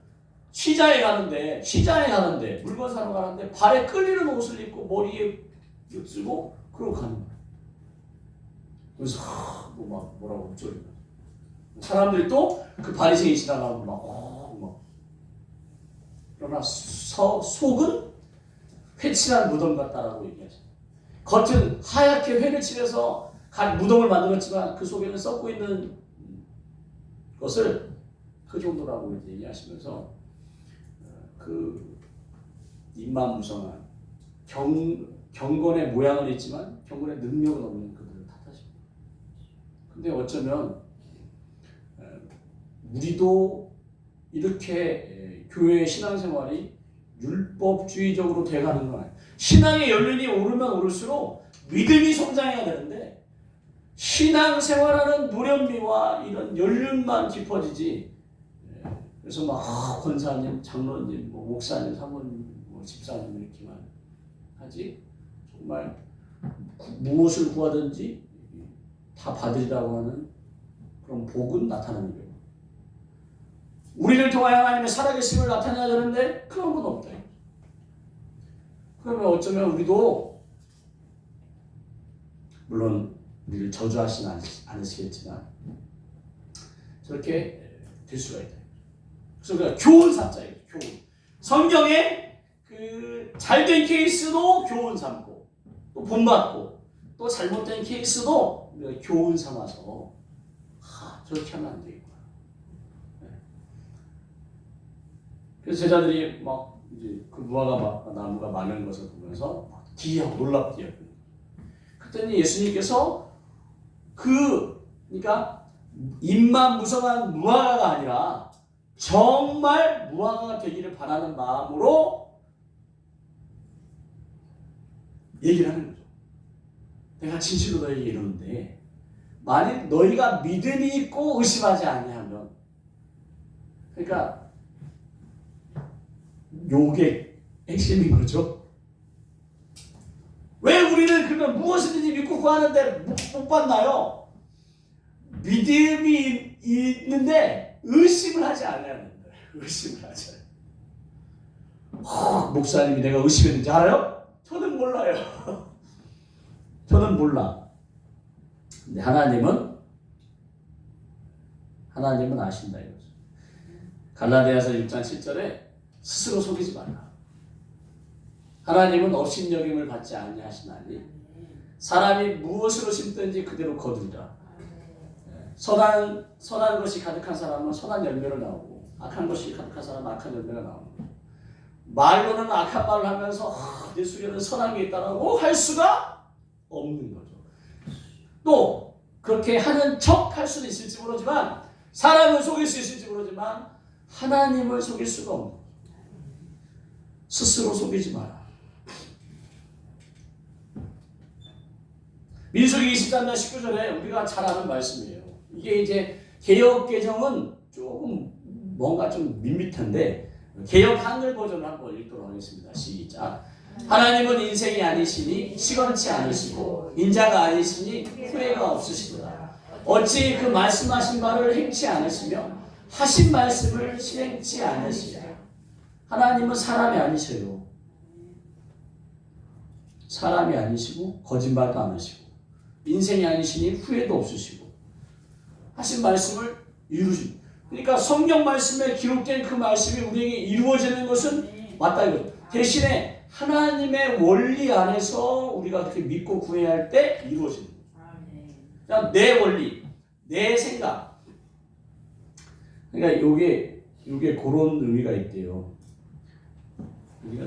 시장에 가는데 물건 사러 가는데 발에 끌리는 옷을 입고 머리에 쓰고 그러고 가는 거예요. 그래서 뭐라고 옵조리고 사람들이 또 그 바리새인 지나가면 막 그러나 속은 회칠한 무덤 같다라고 얘기하죠. 겉은 하얗게 회를 칠해서 무덤을 만들었지만 그 속에는 썩고 있는 것을 그 정도라고 이제 얘기하시면서 그 입만무성한 경건의 모양은 있지만 경건의 능력은 없는 그들을 탓하십니다. 근데 어쩌면 우리도 이렇게 교회의 신앙생활이 율법주의적으로 돼가는 건 아니에요. 신앙의 연륜이 오르면 오를수록 믿음이 성장해야 되는데 신앙생활하는 노련미와 이런 연륜만 깊어지지. 그래서 막 권사님, 장로님, 목사님, 사모님, 집사님 이렇게만 하지. 정말 무엇을 구하든지 다 받으리라고 하는 그런 복은 나타나는 거예요. 우리를 통하여 하나님의 살아계심을 나타내야 되는데 그런 건 없다. 그러면 어쩌면 우리도 물론 우리를 저주하시는 않으시겠지만 저렇게 될 수가 있다. 그래서 우리가 교훈 삼자예요. 교훈. 성경에 그 잘된 케이스도 교훈 삼고 또 본받고 또 잘못된 케이스도 우리가 교훈 삼아서 저렇게 하면 안 되겠구나. 그래서 제자들이 막 이제 그 나무가 많은 것을 보면서 막 기이하고 놀랍게 여기는. 그때는 예수님께서 그러니까 입만 무성한 무화과가 아니라 정말 무화과가 되기를 바라는 마음으로 얘기를 하는 거죠. 내가 진실로 너에게 이러는데 만일 너희가 믿음이 있고 의심하지 아니하면, 그러니까 요게 핵심인 거죠. 왜 우리는 그러면 무엇이든지 믿고 구하는데 못 받나요? 믿음이 있는데 의심을 하지 않아야 된다. 의심을 하지 않아요. 목사님이 내가 의심했는지 알아요? 저는 몰라요. 저는 몰라. 근데 하나님은 아신다 이거죠. 갈라디아서 6장 7절에 스스로 속이지 말라. 하나님은 업신여김을 받지 아니하시나니 사람이 무엇으로 심든지 그대로 거두리라. 선한 것이 가득한 사람은 선한 열매를 나오고 악한 것이 가득한 사람은 악한 열매가 나옵니다. 말로는 악한 말을 하면서 내 속에는 선한 게 있다라고 할 수가 없는 거죠. 또 그렇게 하는 척 할 수는 있을지 모르지만 사람을 속일 수 있을지 모르지만 하나님을 속일 수가 없는 거죠. 스스로 속이지 마라. 민수기 23장 19절에 우리가 잘 아는 말씀이에요. 이게 이제 개역 개정은 조금 뭔가 좀 밋밋한데 개역 한글 버전을 한번 읽도록 하겠습니다. 시작. 하나님은 인생이 아니시니 시건치 않으시고 인자가 아니시니 후회가 없으시도다. 어찌 그 말씀하신 바를 행치 않으시며 하신 말씀을 실행치 않으시냐. 하나님은 사람이 아니셔요. 사람이 아니시고 거짓말도 안 하시고 인생이 아니시니 후회도 없으시고 하신 말씀을 이루시고, 그러니까 성경 말씀에 기록된 그 말씀이 우리에게 이루어지는 것은 맞다 이거죠. 대신에 하나님의 원리 안에서 우리가 그렇게 믿고 구해야 할 때 이루어지는 거예요. 그냥 내 원리, 내 생각. 그러니까 요게 그런 의미가 있대요. 우리가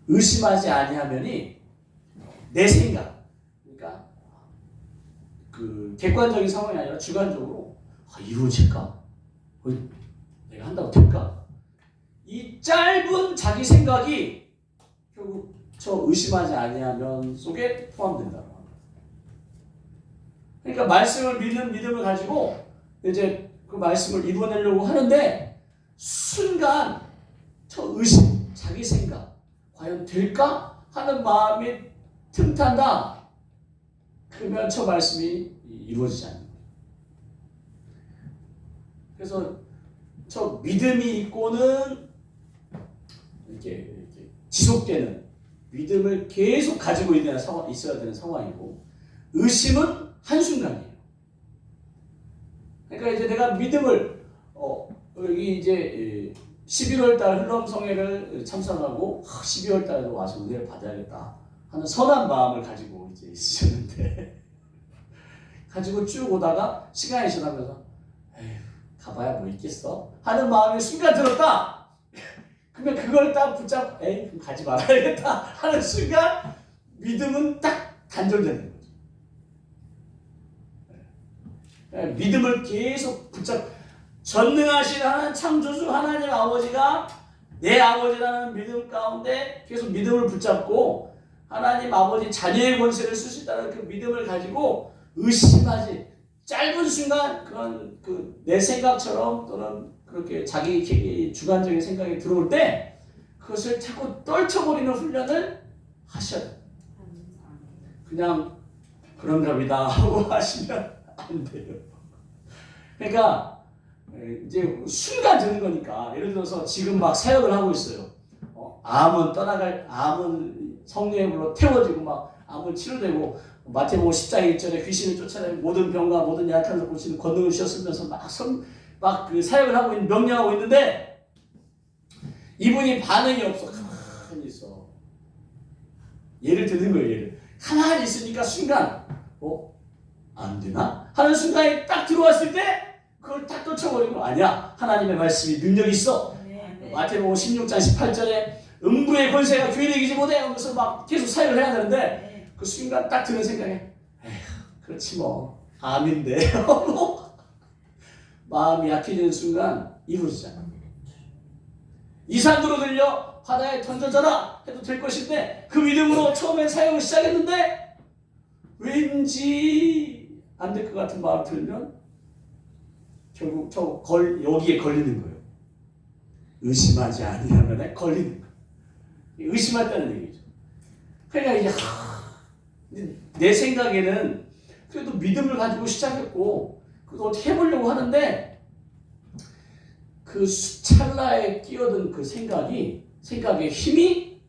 의심하지 아니하면이 내 생각. 그러니까 그 객관적인 상황이 아니라 주관적으로 이루어질까? 내가 한다고 될까? 이 짧은 자기 생각이 결국 저 의심하지 아니하면 속에 포함된다. 그러니까 말씀을 믿는 믿음을 가지고 이제 그 말씀을 이루어내려고 하는데 순간 저 의심, 자기 생각, 과연 될까? 하는 마음이 틈탄다. 그러면 저 말씀이 이루어지지 않는 거예요. 그래서 저 믿음이 있고는 이렇게 지속되는 믿음을 계속 가지고 있어야 되는 상황이고, 의심은 한순간이에요. 그러니까 이제 내가 믿음을 여기 이제 11월 달 흘럼성회를 참석하고 12월 달에도 와서 은혜를 받아야겠다 하는 선한 마음을 가지고 이제 있으셨는데 가지고 쭉 오다가 시간이 지나면서 에휴, 가봐야 뭐 있겠어 하는 마음이 순간 들었다. 그러면 그걸 딱 에이 그럼 가지 말아야겠다 하는 순간 믿음은 딱 단절되는 거죠. 믿음을 계속 전능하신 하나님 창조주 하나님 아버지가 내 아버지라는 믿음 가운데 계속 믿음을 붙잡고 하나님 아버지 자녀의 권세를 쓸 수 있다는 그 믿음을 가지고 의심하지, 짧은 순간 그런 내 생각처럼 또는 그렇게 자기 주관적인 생각이 들어올 때 그것을 자꾸 떨쳐버리는 훈련을 하셔야 돼요. 그냥 그런가 보다 하고 하시면 안 돼요. 그러니까 이제 순간 드는 거니까, 예를 들어서 지금 막 사역을 하고 있어요. 암은 성령의 불로 태워지고 막 암은 치료되고, 마태복음 10장 1절에 귀신을 쫓아내고 모든 병과 모든 약한 것을 고치는 권능을 주셨으면서 막 그 사역을 하고 있는, 명령하고 있는데 이분이 반응이 없어. 가만히 있어. 예를 드는 거예요. 예를 가만히 있으니까 순간 안 되나? 하는 순간에 딱 들어왔을 때 그걸 딱 쫓아버리고, 아니야, 하나님의 말씀이 능력이 있어. 마태복음 16장 18절에 음부의 권세가 교회에 이기지 못해 하면서 막 계속 사역을 해야 되는데 그 순간 딱 드는 생각에 에휴 그렇지 뭐 암인데 마음이 약해지는 순간 이루어지잖아. 이 산으로 들려 바다에 던져져라 해도 될 것인데 그 믿음으로 처음에 사역을 시작했는데 왠지 안 될 것 같은 마음 들면 결국 여기에 걸리는 거예요. 의심하지 아니하면 걸리는 거예요. 의심한다는 얘기죠. 그러니까 이제 내 생각에는 그래도 믿음을 가지고 시작했고 그래도 어떻게 해보려고 하는데 그 찰나에 끼어든 그 생각의 힘이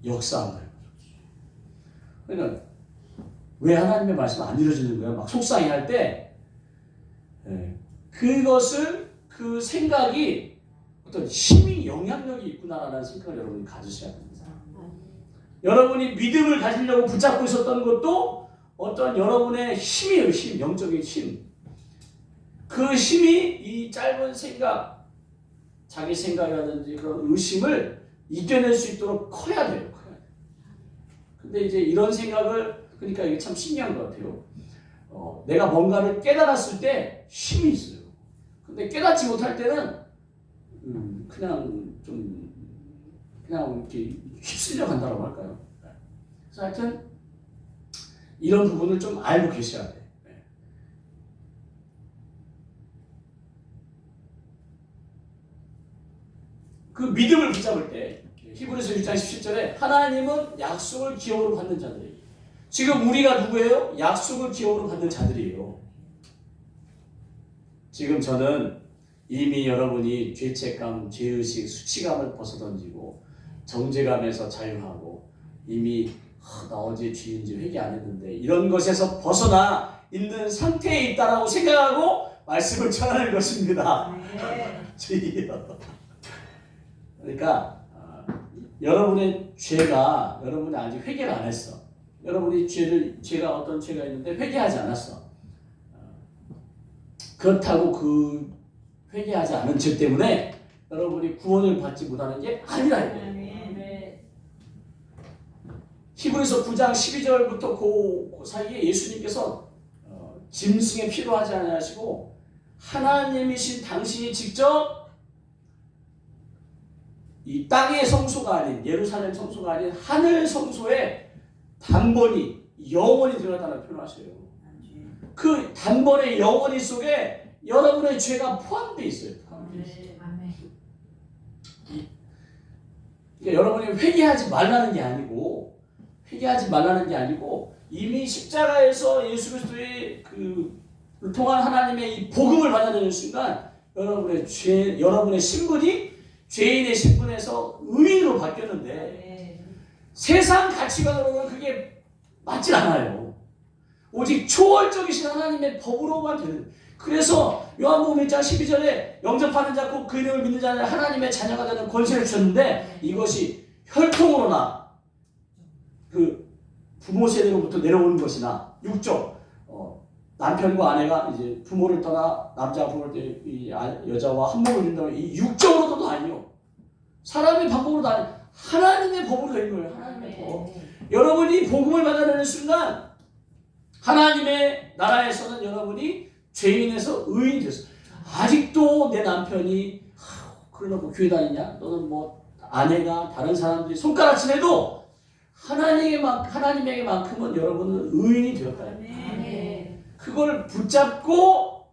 역사한다. 그러니까 왜 하나님의 말씀 안 이루어지는 거야? 막 속상해할 때 그 생각이 어떤 힘이 영향력이 있구나라는 생각을 여러분이 가지셔야 됩니다. 여러분이 믿음을 가지려고 붙잡고 있었던 것도 어떤 여러분의 힘이에요. 힘, 영적인 힘. 그 힘이 이 짧은 생각, 자기 생각이라든지 그런 의심을 이겨낼 수 있도록 커야 돼요. 근데 이제 이런 생각을, 그러니까 이게 참 신기한 것 같아요. 내가 뭔가를 깨달았을 때 힘이 있어요. 근데 깨닫지 못할 때는 그냥 이렇게 휩쓸려 간다고 할까요? 그래서 하여튼 이런 부분을 좀 알고 계셔야 돼. 그 믿음을 붙잡을 때 히브리서 6장 17절에 하나님은 약속을 기업으로 받는 자들이에요. 지금 우리가 누구예요? 약속을 기업으로 받는 자들이에요. 지금 저는 이미 여러분이 죄책감, 죄의식, 수치감을 벗어던지고 정죄감에서 자유하고 이미 나 어제 죄인지 회개 안 했는데 이런 것에서 벗어나 있는 상태에 있다라고 생각하고 말씀을 전하는 것입니다. 주의요. 그러니까 여러분의 죄가, 여러분이 아직 회개를 안 했어. 여러분이 죄가 어떤 죄가 있는데 회개하지 않았어. 그렇다고 그 회개하지 않은 죄 때문에 여러분이 구원을 받지 못하는 게 아니라 이거예요. 히브리서 9장 12절부터 그 사이에 예수님께서 짐승의 피로 하지 아니하시고 하나님이신 당신이 직접 이 땅의 성소가 아닌, 예루살렘 성소가 아닌 하늘 성소에 단번이 영원히 들어갔다는 표현을 하셔요. 그 단번의 영원히 속에 여러분의 죄가 포함되어 있어요. 그러니까 여러분이 회개하지 말라는 게 아니고 이미 십자가에서 예수 그리스도의 그를 통한 하나님의 이 복음을 받아들이는 순간 여러분의 신분이 죄인의 신분에서 의인으로 바뀌었는데 세상 가치관으로는 그게 맞지 않아요. 오직 초월적이신 하나님의 법으로만 되는. 그래서 요한복음 1장 12절에 영접하는 자 곧 그 이름을 믿는 자는 하나님의 자녀가 되는 권세를 주셨는데 이것이 혈통으로나 그 부모 세대로부터 내려오는 것이나 육적 남편과 아내가 이제 부모를 떠나 남자가 부모를 떠나 여자와 한 몸을 이룬다면 이 육적으로도 아니요. 사람의 방법으로도 아니요. 하나님의 법으로 된 거예요. 하나님의 법. 여러분이 복음을 받아내는 순간 하나님의 나라에서는 여러분이 죄인에서 의인이 됐어. 아직도 내 남편이 그러놓고 교회 다니냐? 너는 뭐 아내가 다른 사람들이 손가락질해도 하나님에게만큼은 여러분은 의인이 되었다. 그걸 붙잡고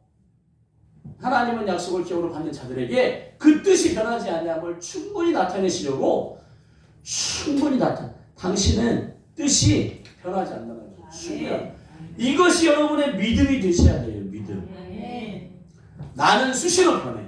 하나님은 약속을 기업으로 받는 자들에게 그 뜻이 변하지 아니함을 충분히 나타내시려고 당신은 뜻이 변하지 않는다는 거죠. 이것이 여러분의 믿음이 되셔야 돼요. 믿음. 나는 수시로 변해.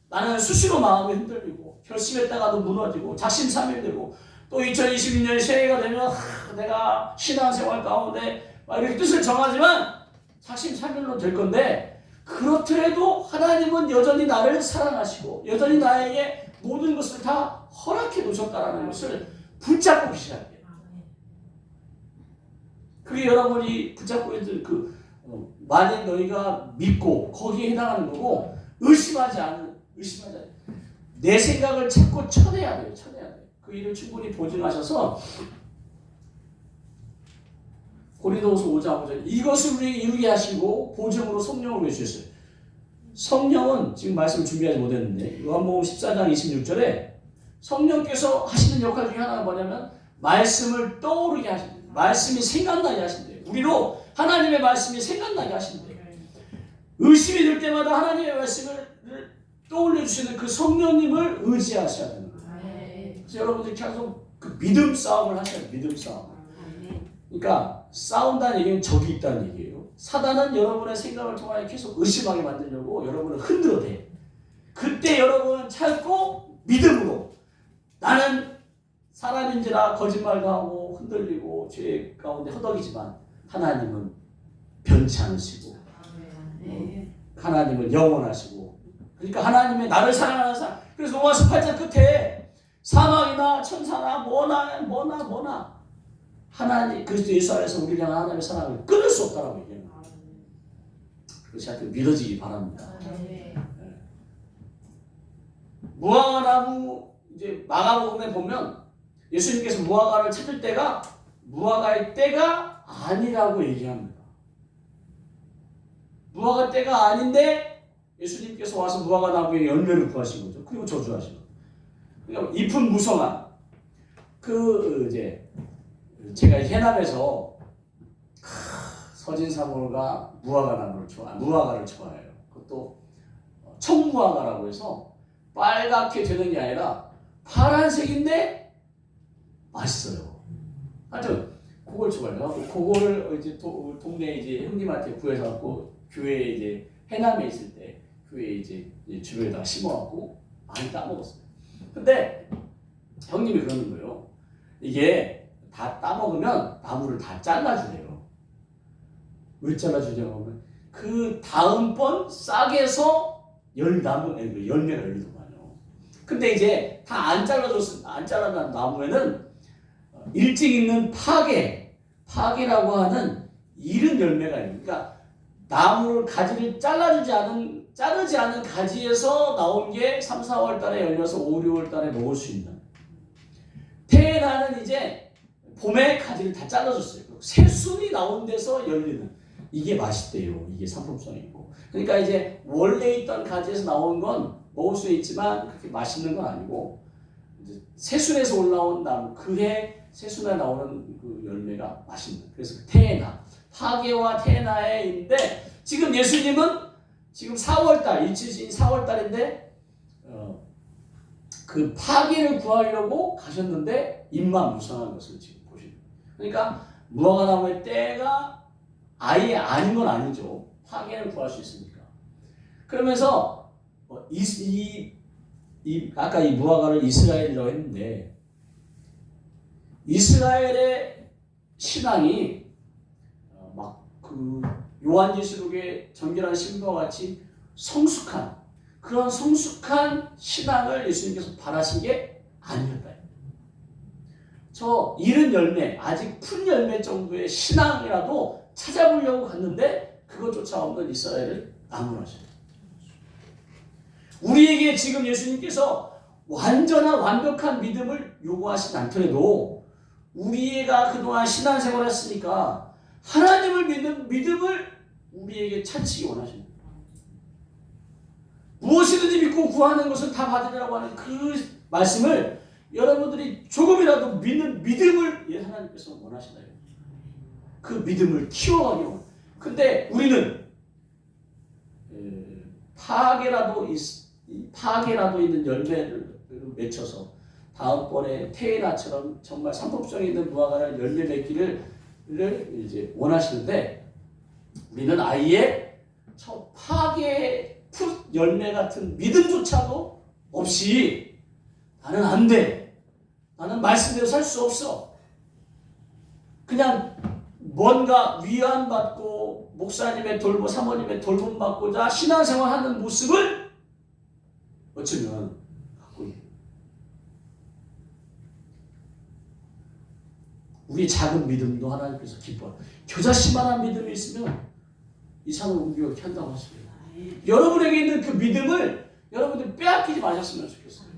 나는 수시로 마음이 흔들리고 결심했다가도 무너지고 작심삼일되고 또 2026년 새해가 되면 내가 신앙생활 가운데 막 이렇게 뜻을 정하지만 작심삼일로 될 건데 그렇더라도 하나님은 여전히 나를 사랑하시고 여전히 나에게 모든 것을 다 허락해 놓으셨다는 것을 붙잡고 계셔야 돼요. 그게 여러분이 붙잡고 있는 만약 너희가 믿고 거기에 해당하는 거고 의심하지 않는 내 생각을 자꾸 쳐내야 돼요. 그 일을 충분히 보증하셔서 고린도후서 5장 5절 이것을 우리에게 이루게 하시고 보증으로 성령을 보여주셨어요. 성령은 지금 말씀을 준비하지 못했는데 요한복음 14장 26절에 성령께서 하시는 역할 중에 하나가 뭐냐면 말씀을 떠오르게 하신대요. 말씀이 생각나게 하신대요. 우리로 하나님의 말씀이 생각나게 하신대요. 의심이 들 때마다 하나님의 말씀을 떠올려 주시는 그 성령님을 의지하셔야 되는 거예요. 그래서 여러분들이 계속 그 믿음 싸움을 하셔야 돼요. 믿음 싸움. 그러니까 싸운다는 얘기는 적이 있다는 얘기예요. 사단은 여러분의 생각을 통하여 계속 의심하게 만들려고 여러분을 흔들어대. 그때 여러분은 참고 믿음으로 나는 사람인지라 거짓말도 흔들리고 죄 가운데 허덕이지만 하나님은 변치 않으시고 하나님은 영원하시고 그러니까 하나님의 나를 사랑하는 사람. 그래서 로마서 8장 끝에 사망이나 천사나 뭐나 하나님 그리스도 예수 안에서 우리를 향한 하나님의 사랑을 끊을 수 없다라고 얘기합니다. 그것이 하여튼 믿어지기 바랍니다. 무화과나무 이제 마가복음에 보면 예수님께서 무화과를 찾을 때가 무화과의 때가 아니라고 얘기합니다. 무화과 때가 아닌데 예수님께서 와서 무화과 나무의 열매를 구하신 거죠. 그리고 저주하신 거죠. 그러니까 잎은 무성한 이제 제가 해남에서 서진사몰과 무화과를 좋아해요. 그것도 청무화과라고 해서 빨갛게 되는 게 아니라 파란색인데 맛있어요. 하여튼 그걸 좋아해요. 그거를 이제 동네 이제 형님한테 구해서 갖고 교회에 이제 해남에 있을 때 교회 이제 주변에다가 심어갖고 많이 따먹었어요. 근데 형님이 그러는 거예요. 이게 다 따먹으면 나무를 다 잘라주래요. 왜 잘라주냐고 하면 그 다음번 싹에서 열매가 열리더만요. 근데 이제 다 안 잘라난 나무에는 일찍 있는 파계라고 하는 이른 열매가 있는. 그러니까 나무를 가지를 자르지 않은 가지에서 나온 게 3, 4월 달에 열려서 5, 6월 달에 먹을 수 있는. 테에나는 이제 봄에 가지를 다 잘라줬어요. 새순이 나온 데서 열리는. 이게 맛있대요. 이게 상품성이 있고. 그러니까 이제 원래 있던 가지에서 나온 건 먹을 수 있지만 그렇게 맛있는 건 아니고 이제 새순에서 올라온 나무 그해 새순에 나오는 그 열매가 맛있는. 그래서 테에나 파게와 테에나에인데 지금 예수님은 지금 4월달 2022년 4월달인데 그 파괴를 구하려고 가셨는데 입만 무성한 것을 지금 보십니다. 그러니까 무화과 나무의 때가 아예 아닌 건 아니죠. 파괴를 구할 수 있으니까. 그러면서 아까 이 무화과를 이스라엘이라고 했는데 이스라엘의 신앙이 막 그 요한계시록의 정결한 신부와 같이 성숙한 그런 성숙한 신앙을 예수님께서 바라신 게 아니었다. 저 이른 열매, 아직 푼 열매 정도의 신앙이라도 찾아보려고 갔는데 그것조차 없는 이스라엘을 나무라셔요. 우리에게 지금 예수님께서 완벽한 믿음을 요구하시지 않더라도 우리가 그동안 신앙생활을 했으니까 하나님을 믿는 믿음을 우리에게 찾으시기 원하십니다. 무엇이든지 믿고 구하는 것은 다 받으리라고 하는 그 말씀을 여러분들이 조금이라도 믿는 믿음을 하나님께서 원하시나요? 그 믿음을 키워가기 원합니다. 근데 우리는 파괴라도 있는 열매를 맺혀서 다음번에 테이나처럼 정말 상품성 있는 무화과를 열매 맺기를 이제 원하시는데 우리는 아예 저 파괴 풋 열매 같은 믿음조차도 없이 나는 안 돼. 나는 말씀대로 살 수 없어. 그냥 뭔가 위안받고 목사님의 사모님의 돌봄받고자 신앙생활하는 모습을 어쩌면 갖고 있는 우리 작은 믿음도 하나님께서 기뻐요. 겨자씨만한 믿음이 있으면 이 산을 옮겨 이렇게 한다고 하십니다. 여러분에게 있는 그 믿음을 여러분들이 빼앗기지 마셨으면 좋겠어요.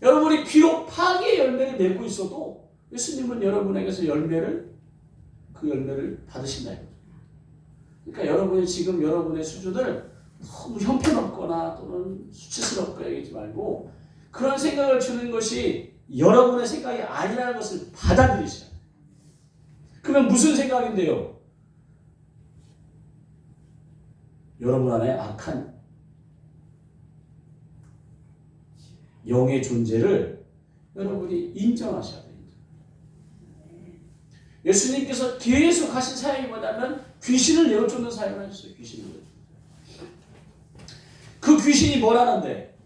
여러분이 비록 파괴의 열매를 맺고 있어도 예수님은 여러분에게서 그 열매를 받으신다. 그러니까 여러분이 지금 여러분의 수준을 너무 형편없거나 또는 수치스럽게 여기지 말고 그런 생각을 주는 것이 여러분의 생각이 아니라는 것을 받아들이셔야 돼요. 그러면 무슨 생각인데요? 여러분 안에 악한 영의 존재를 여러분이 인정하셔야 돼요. 예수님께서 계속 하신 사역이 뭐냐면 귀신을 내어쫓는 사역을 하셨어요. 그 귀신이 뭐라는데?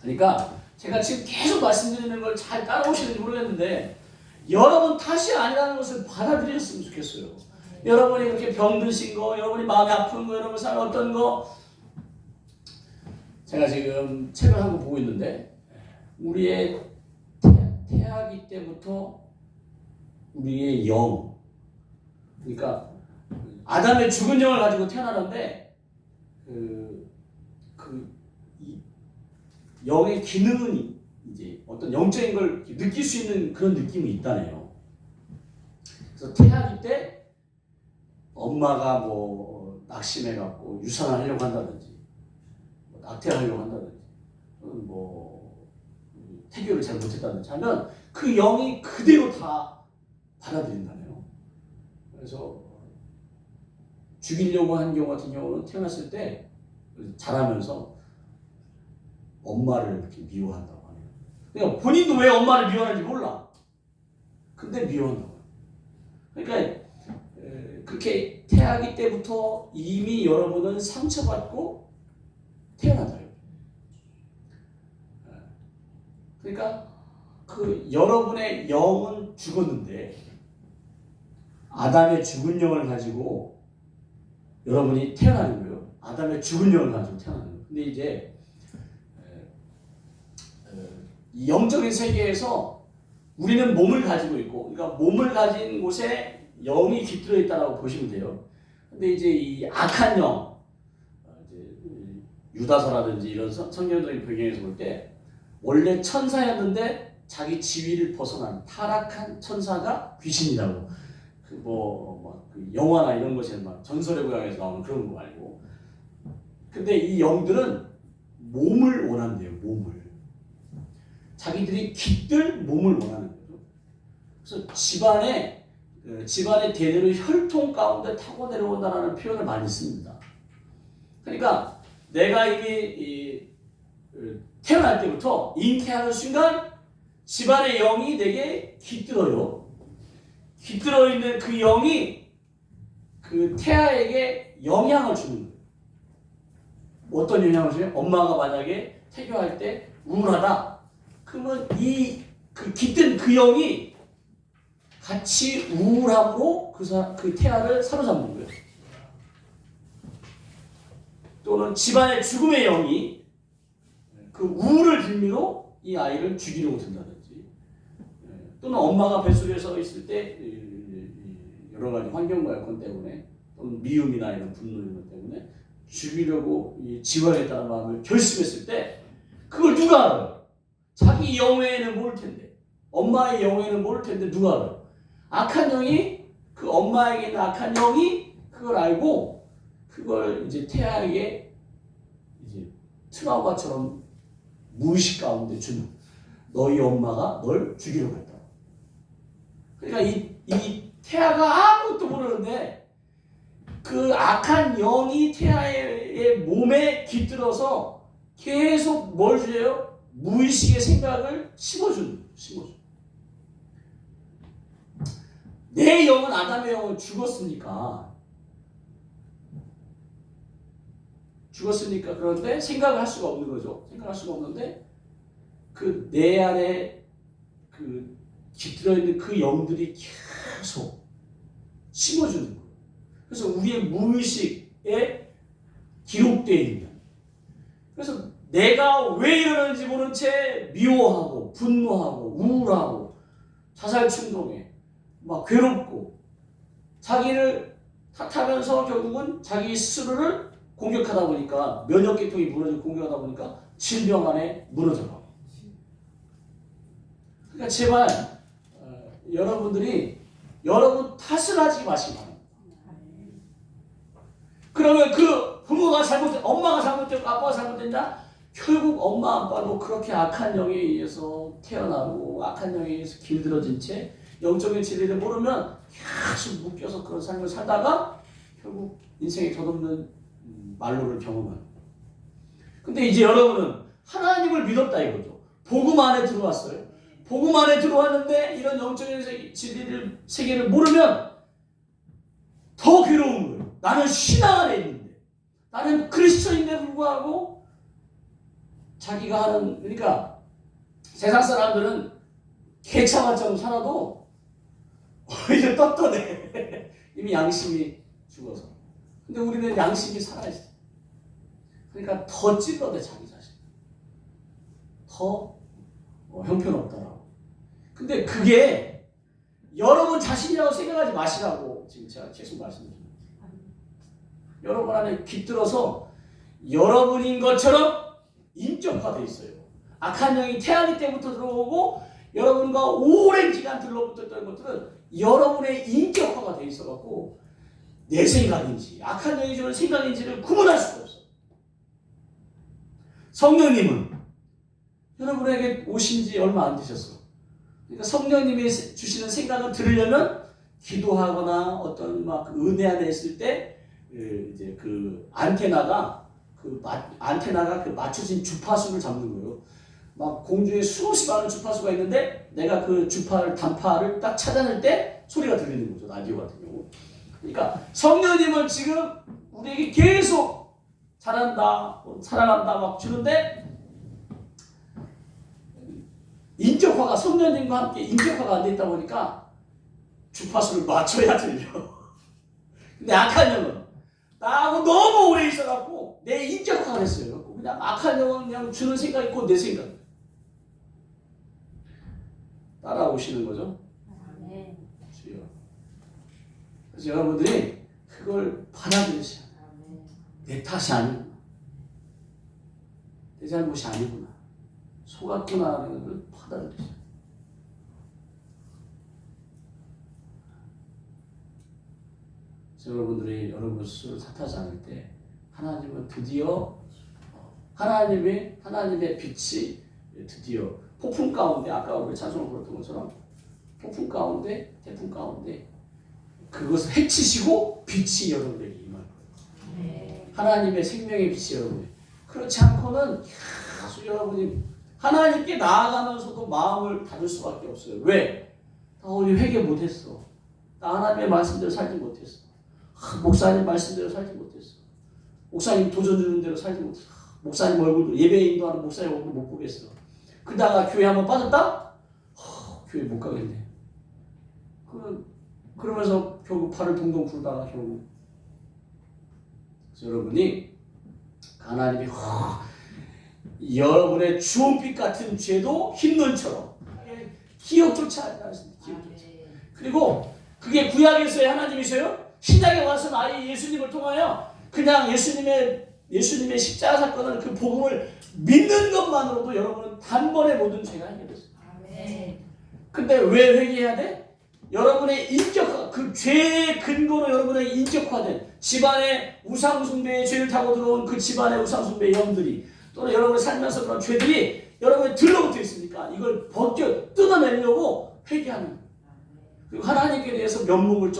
그러니까 제가 지금 계속 말씀드리는 걸 잘 따라오시는지 모르겠는데 여러분 탓이 아니라는 것을 받아들였으면 좋겠어요. 여러분이 그렇게 병드신 거, 여러분이 마음이 아픈 거, 여러분 삶 어떤 거 제가 지금 책을 한 권 보고 있는데 우리의 태아기 때부터 우리의 영 그러니까 아담의 죽은 영을 가지고 태어나는데 이 영의 기능은 이제 어떤 영적인 걸 느낄 수 있는 그런 느낌이 있다네요. 그래서 태아기 때 엄마가 뭐 낙심해갖고 유산을 하려고 한다든지 낙태하려고 한다든지 뭐 태교를 잘 못했다든지 하면 그 영이 그대로 다 받아들인다네요. 그래서 죽이려고 한 경우 같은 경우는 태어났을 때 자라면서 엄마를 이렇게 미워한다고 하네요. 그러니까 본인도 왜 엄마를 미워하는지 몰라. 근데 미워한다고. 그러니까 그렇게 태아기 때부터 이미 여러분은 상처받고 태어난다. 그러니까 그 여러분의 영은 죽었는데 아담의 죽은 영을 가지고 여러분이 태어나는 거예요. 아담의 죽은 영을 가지고 태어나는 거예요. 근데 이제 이 영적인 세계에서 우리는 몸을 가지고 있고, 그러니까 몸을 가진 곳에 영이 깃들어 있다라고 보시면 돼요. 근데 이제 이 악한 영, 이제 유다서라든지 이런 성경적인 배경에서 볼 때 원래 천사였는데 자기 지위를 벗어난 타락한 천사가 귀신이라고. 그 영화나 이런 것에 막 전설의 고향에서 나오는 그런 거 말고. 근데 이 영들은 몸을 원한대요. 몸을. 자기들이 깃들 몸을 원하는 거죠. 그래서 집안의 대대로 혈통 가운데 타고 내려온다라는 표현을 많이 씁니다. 그러니까 내가 이미 태어날 때부터 잉태하는 순간 집안의 영이 내게 깃들어요. 깃들어 있는 그 영이 그 태아에게 영향을 주는 거예요. 어떤 영향을 줘요? 엄마가 만약에 태교할 때 우울하다. 그러면 그 깃든 그 영이 같이 우울함으로 그 태아를 사로잡는 거예요. 또는 집안의 죽음의 영이 그 우울을 빌미로 이 아이를 죽이려고 든다든지, 또는 엄마가 뱃속에서 있을 때 여러 가지 환경과 여건 때문에, 또는 미움이나 이런 분노 이런 것 때문에 죽이려고 지워야겠다는 마음을 결심했을 때 그걸 누가 알아요? 자기 영혼에는 모를 텐데, 엄마의 영혼에는 모를 텐데 누가 알아요? 악한 영이, 그 엄마에게 있는 악한 영이 그걸 알고 그걸 이제 태아에게 이제 트라우마처럼 무의식 가운데 주는, 너희 엄마가 널 죽이려고 했다. 그러니까 이 태아가 아무것도 모르는데 그 악한 영이 태아의 몸에 깃들어서 계속 뭘 줘요? 무의식의 생각을 심어주는. 내 영은, 아담의 영은 죽었으니까 그런데 생각을 할 수가 없는 거죠. 생각할 수가 없는데 그 내 안에 그 깃들어 있는 그 영들이 계속 심어주는 거예요. 그래서 우리의 무의식에 기록되어 있는. 그래서 내가 왜 이러는지 모른 채 미워하고 분노하고 우울하고 자살 충동에 막 괴롭고 자기를 탓하면서 결국은 자기 스스로를 공격하다 보니까, 면역계통이 무너지고 공격하다 보니까 질병 안에 무너져가고. 그러니까 제발 여러분들이 여러분 탓을 하지 마시기 바랍니다. 그러면 그 부모가 잘못된, 엄마가 잘못됐고 아빠가 잘못됐냐? 결국 엄마 아빠도 그렇게 악한 영에 의해서 태어나고 악한 영에 의해서 길들어진 채 영적인 진리를 모르면 계속 묶여서 그런 삶을 살다가 결국 인생에 덧없는 말로를 경험하는. 근데 이제 여러분은 하나님을 믿었다 이거죠. 복음 안에 들어왔어요. 복음 안에 들어왔는데 이런 영적인 진리를, 세계를 모르면 더 괴로운 거예요. 나는 신앙 안에 있는데, 나는 그리스도인데 불구하고 자기가 하는, 그러니까 세상 사람들은 개차만처럼 살아도 오히려 떳떳해. 이미 양심이 죽어서. 근데 우리는 양심이 살아있어. 그러니까 더 찔러대 자기 자신. 더 형편없다라고. 근데 그게 여러분 자신이라고 생각하지 마시라고 지금 제가 계속 말씀드립니다. 여러분 안에 깃들어서 여러분인 것처럼 인격화되어 있어요. 악한 영이 태아기 때부터 들어오고 여러분과 오랜 기간 들러붙었던 것들은 여러분의 인격화가 되어 있어갖고 내 생각인지 악한 영이 주는 생각인지를 구분할 수가 없어요. 성령님은 여러분에게 오신 지 얼마 안 되셨어. 그러니까 성령님이 주시는 생각을 들으려면 기도하거나 어떤 막 은혜 안에 있을 때 이제 그 안테나가 그 맞춰진 주파수를 잡는 거예요. 막 공중에 수없이 많은 주파수가 있는데 내가 그 단파를 딱 찾아낼 때 소리가 들리는 거죠. 라디오 같은 경우. 그러니까 성령님은 지금 우리에게 계속 잘한다, 사랑한다 막 주는데 인격화가, 성령님과 함께 인격화가 안 돼 있다 보니까 주파수를 맞춰야 들려. 근데 악한 영은 나하고 너무 오래 있어갖고 내 인격화가 됐어요. 그냥 악한 영은 그냥 주는 생각이 곧 내 생각. 따라오시는 거죠? 네. 주여. 그래서 여러분들이 그걸 받아들이셔야 돼요. 내 탓이 아니구나. 내 잘못이 아니구나. 속았구나 하는 걸 받아들이셔야 돼요. 여러분들이 여러분 스스로 탓하지 않을 때 하나님은 드디어 하나님의 빛이 드디어 폭풍 가운데, 아까 우리 찬송을 불렀던 것처럼 폭풍 가운데, 태풍 가운데 그것을 해치시고 빛이 여러분에게 임할 거예요. 하나님의 생명의 빛이 여러분에게. 그렇지 않고는 계속 여러분이 하나님께 나아가면서도 마음을 닫을 수밖에 없어요. 왜? 나 우리 회개 못했어. 나 하나님의 말씀대로 살지 못했어. 목사님 말씀대로 살지 못했어. 목사님 도전 주는 대로 살지 못했어. 목사님 얼굴도 예배 인도하는 목사님 얼굴 못 보겠어. 그러다가 교회 한번 빠졌다? 교회 못 가겠네. 그러면서 결국 팔을 동동 구르다가 결국 여러분이 하나님이 여러분의 주홍빛 같은 죄도 흰눈처럼 기억조차 하지 않습니다. 기억조차. 그리고 그게 구약에서의 하나님이세요. 신약에 와서는 아예 예수님을 통하여 그냥 예수님의 십자가 사건을 그 복음을 믿는 것만으로도 여러분은 단번에 모든 죄가 해결됐어요. 근데 왜 회개해야 돼? 여러분의 인격화, 그 죄의 근거로 여러분의 인격화된 집안의 우상숭배의 죄를 타고 들어온 그 집안의 우상숭배의 영들이 또는 여러분이 살면서 그런 죄들이 여러분의 들러붙어 있으니까 이걸 뜯어내려고 회개하는 거예요. 그리고 하나님께 대해서 면목을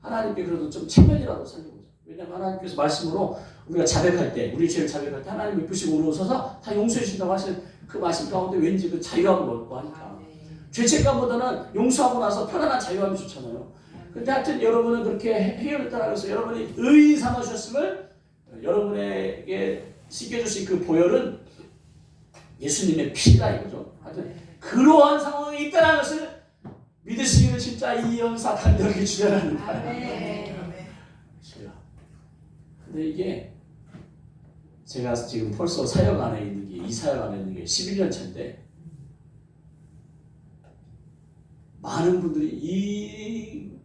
하나님께 그래도 체면이라도 살려보자. 왜냐하면 하나님께서 말씀으로 우리가 자백할 때, 우리 죄를 자백할 때 하나님 예쁘시고 우러서서 다 용서해 주신다고 하시는 그 말씀 가운데 왠지 그 자유함을 얻고 하니까 죄책감보다는 용서하고 나서 편안한 자유함이 좋잖아요. 근데 하여튼 여러분은 그렇게 해결했다고 해서 여러분이 의인 삼아주셨음을 여러분에게 씻겨주신 그 보혈은 예수님의 피다 이거죠. 하여튼 그러한 상황에 있다는 것을 믿으시기를 진짜 이 연사 단력이 주여라는 거예요. 근데 이게 제가 지금 벌써 사역 안에 있는 게 이 사역 안에 있는 게 11년 차인데 많은 분들이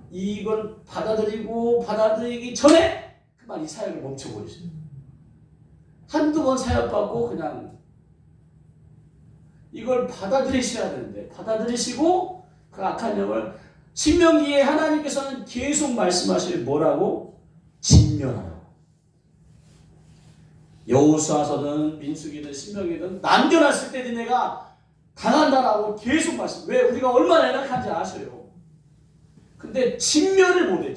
이걸 받아들이기 전에 그만 이 사역을 멈춰버리세요. 한두 번 사역받고 그냥 이걸 받아들이셔야 되는데 받아들이시고 그 악한 영을 신명기에 하나님께서는 계속 말씀하실 뭐라고? 진멸하라고. 여호수아서든 민수기든 신명기든 남겨놨을 때 니네가 당한다라고 계속 말씀. 왜? 우리가 얼마나 연약한지 아셔요. 근데 진멸을 못해.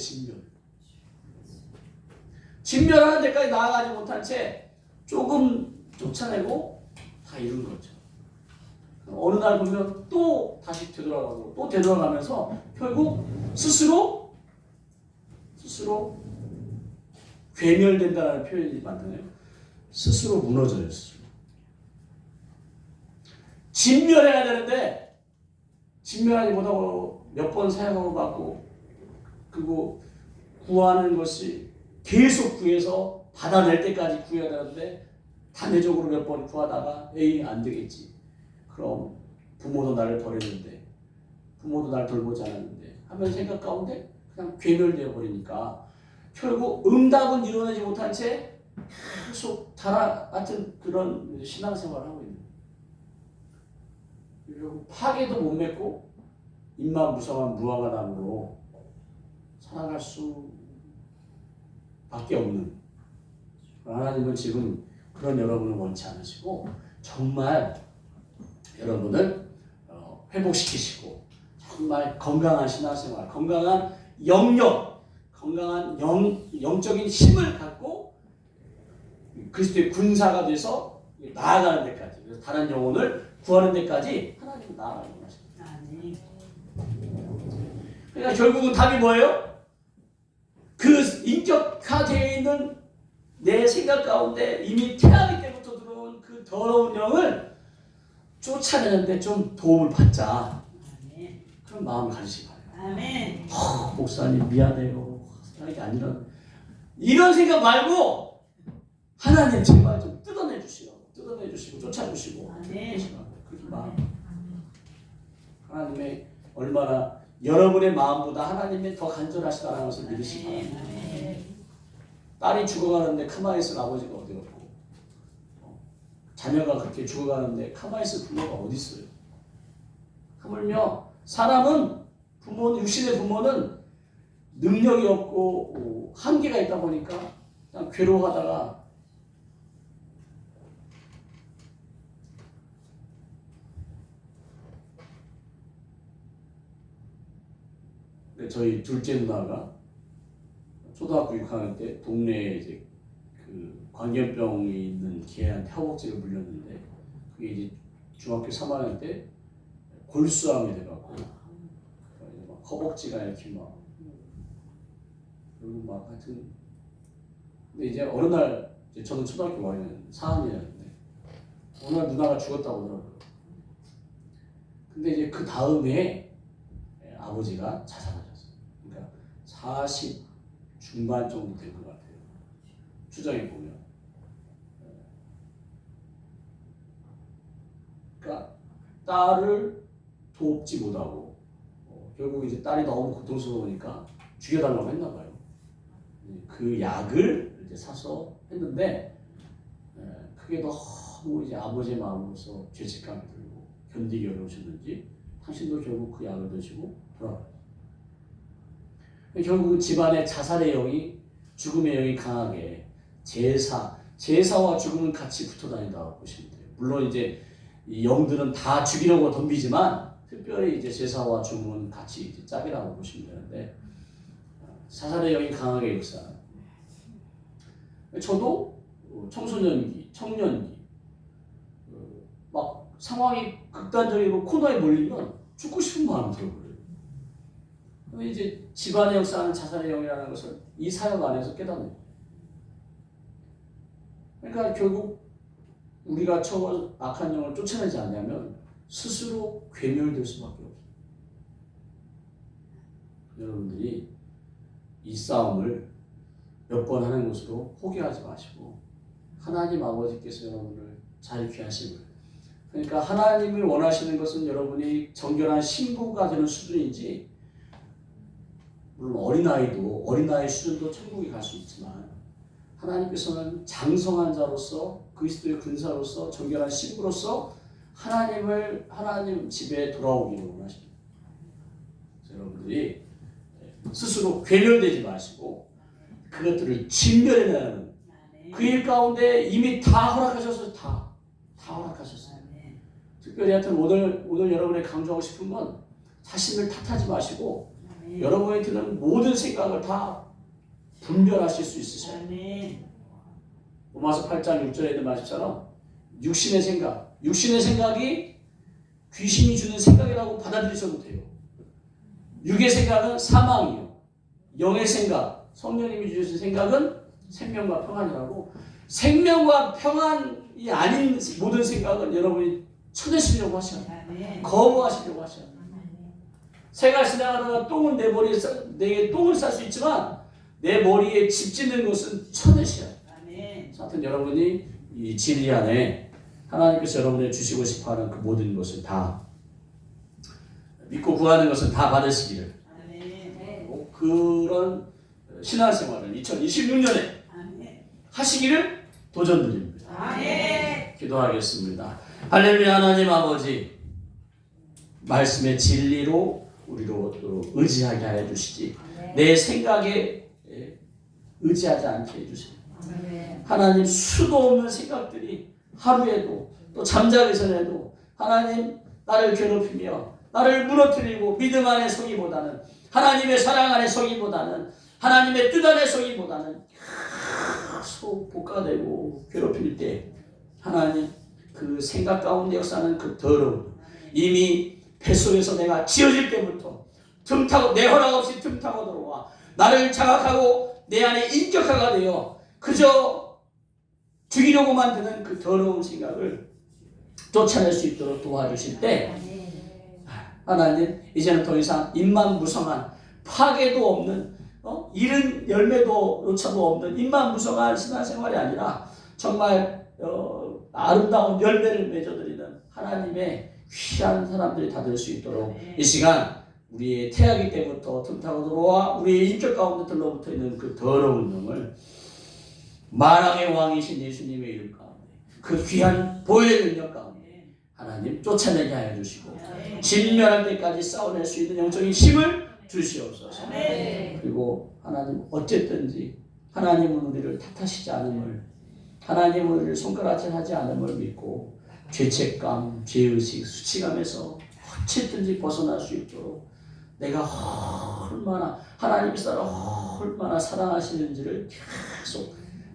진멸하는 데까지 나아가지 못한 채 조금 쫓아내고 다 이룬 거죠. 어느 날 보면 또 다시 되돌아가고 또 되돌아가면서 결국 스스로 괴멸된다는 표현이 많잖아요. 스스로 무너져요. 스스로. 진멸해야 되는데 진멸하지 못하고 몇 번 사용하고 받고 그리고 구하는 것이 계속 구해서 받아낼 때까지 구해야 되는데 단회적으로 몇 번 구하다가 에이 안 되겠지. 그럼 부모도 나를 버렸는데 부모도 나를 돌보지 않았는데 하면 생각 가운데 그냥 괴멸되어 버리니까 결국 응답은 이루어내지 못한 채 계속 다나 같은 그런 신앙생활을 하고 있는 거예요. 파괴도 못 맺고 입만 무성한 무화과 나무로 살아갈 수밖에 없는 하나님은 지금 그런 여러분을 원치 않으시고 정말 여러분을 회복시키시고 정말 건강한 신앙생활, 건강한 영역, 건강한 영적인 힘을 갖고 그리스도의 군사가 돼서 나아가는 데까지, 그래서 다른 영혼을 구하는 데까지 하나님은 나아가는 것입니다. 그러니까 결국은 답이 뭐예요? 그 인격화되어 있는 내 생각 가운데 이미 태어나기 때부터 들어온 그 더러운 영을 쫓아내는데 좀 도움을 받자. 그런 마음을 가지시기 바랍니다. 목사님 미안해요. 이게 아니라 이런 생각 말고 하나님 제발 좀 뜯어내 주시고 쫓아주시고 그렇게 마음. 하나님의 얼마나 여러분의 마음보다 하나님이 더 간절하시다는 것을 믿으시기 바랍니다. 딸이 죽어가는데 가만히 있을 아버지가 어디 없고 자녀가 그렇게 죽어가는데 가만히 있을 부모가 어디 있어요? 하물며 사람은 육신의 부모는 능력이 없고 한계가 있다 보니까 그냥 괴로워하다가 저희 둘째 누나가 초등학교 6학년 때 동네에 이제 그 광견병이 있는 개한테 허벅지를 물렸는데 그게 이제 중학교 3학년 때 골수암이 돼갖고 막 허벅지가 이렇게 막 그리고 막 하여튼 근데 이제 어느 날 이제 저는 초등학교 5학년 4학년이었는데 어느 날 누나가 죽었다고 하더라고요. 근데 이제 그 다음에 아버지가 자살하셨어요. 그러니까 40 중반 정도 된 것 같아요. 추정해 보면. 그러니까 딸을 돕지 못하고 결국 이제 딸이 너무 고통스러우니까 죽여달라고 했나 봐요. 그 약을 이제 사서 했는데 그게 너무 이제 아버지의 마음으로서 죄책감이 들고 견디기 어려우셨는지 당신도 결국 그 약을 드시고 돌아가요. 결국 집안에 자살의 영이 죽음의 영이 강하게 제사와 죽음은 같이 붙어 다닌다고 보시면 돼요. 물론 이제 이 영들은 다 죽이려고 덤비지만 특별히 이제 제사와 죽음은 같이 이제 짝이라고 보시면 되는데 자살의 영이 강하게 역사하는. 저도 청소년기, 청년기 막 상황이 극단적이고 코너에 몰리면 죽고 싶은 마음이 들어버려요. 그럼 이제 집안의 역사하는 자살의 영이라는 것을 이 사역 안에서 깨닫는. 그러니까 결국 우리가 처음 악한 영을 쫓아내지 않냐면 스스로 괴멸될 수밖에 없어요. 여러분들이 이 싸움을 몇 번 하는 것으로 포기하지 마시고 하나님 아버지께서 여러분을 잘 귀하심을 그러니까 하나님을 원하시는 것은 여러분이 정결한 신부가 되는 수준이지 물론 어린아이 수준도 천국에 갈 수 있지만 하나님께서는 장성한 자로서 그리스도의 군사로서 정결한 신부로서 하나님 집에 돌아오기를 원하십니다. 여러분들이 스스로 괴멸되지 마시고 그것들을 진멸해내는 그 일 가운데 이미 다 허락하셔서 다 허락하셨어요. 특별히 하여튼 오늘 여러분이 강조하고 싶은 건 자신을 탓하지 마시고 여러분이 드는 모든 생각을 다 분별하실 수 있으셔야 돼요. 로마서 8장 6절에 있는 말씀처럼 육신의 생각이 귀신이 주는 생각이라고 받아들이셔도 돼요. 육의 생각은 사망이요. 영의 생각, 성령님이 주신 생각은 생명과 평안이라고. 생명과 평안이 아닌 모든 생각은 여러분이 쳐내시려고 하셔야 돼요. 거부하시려고 하셔야 돼요. 새가 지나가다가 내게 똥을 쌀 수 있지만 내 머리에 집 짓는 것은 쳐내셔야 돼요. 하여튼 여러분이 이 진리 안에 하나님께서 여러분에게 주시고 싶어하는 그 모든 것을 다 믿고 구하는 것을 다 받으시기를 그런 신앙생활을 2026년에 하시기를 도전드립니다. 기도하겠습니다. 할렐루야. 하나님 아버지 말씀의 진리로 우리로 의지하게 하여 주시지 내 생각에 의지하지 않게 해주세요. 하나님 수도 없는 생각들이 하루에도 또 잠자기 전에도 하나님 나를 괴롭히며 나를 무너뜨리고 믿음 안에 서기보다는 하나님의 사랑 안에 서기보다는 하나님의 뜻 안에 서기보다는 계속 볶아내고 괴롭힐 때 하나님 그 생각 가운데 역사하는 그 더러움 이미 뱃속에서 내가 지어질 때부터 내 허락 없이 틈타고 들어와 나를 자각하고 내 안에 인격화가 되어 그저 죽이려고 만드는 그 더러운 생각을 쫓아낼 수 있도록 도와주실 때 하나님 이제는 더 이상 입만무성한 파괴도 없는 이른 열매도 없는 입만무성한 신앙생활이 아니라 정말 아름다운 열매를 맺어드리는 하나님의 귀한 사람들이 다 될 수 있도록 이 시간 우리의 태아기 때부터 틈타고 들어와 우리의 인격 가운데 들러붙어 있는 그 더러운 놈을 만왕의 왕이신 예수님의 이름 가운데 그 귀한 보혈의 능력 가운데 하나님 쫓아내게 하여 주시고 진멸할 때까지 싸워낼 수 있는 영적인 힘을 주시옵소서. 그리고 하나님 어쨌든지 하나님은 우리를 탓하시지 않음을 하나님은 우리를 손가락질하지 않음을 믿고 죄책감, 죄의식, 수치감에서 어쨌든지 벗어날 수 있도록 내가 얼마나 하나님께서 얼마나 사랑하시는지를 계속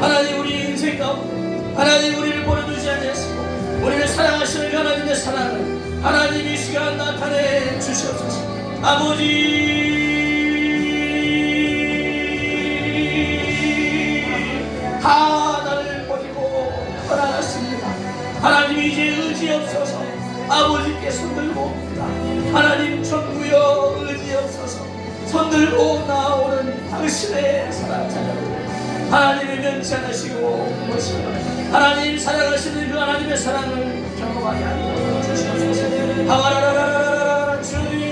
하나님 우리 인생 가운데 하나님 우리를 버려두지 않으시고 우리를 사랑하시는 그 하나님의 사랑을 하나님 이 시간 나타내 주시옵소서. 아버지 다 나를 버리고 떠나갔습니다. 하나님 이제 의지 없어서 아버지께 손들고 옵니다. 하나님 전부여 의지 없어서 손들고 나오는 당신의 사랑 자녀들 하나님을 면치 않으시고 보시고 하나님 사랑하시는 그 하나님의 사랑을 경험하게 하여 주시옵소서. 하와라라라라라 주님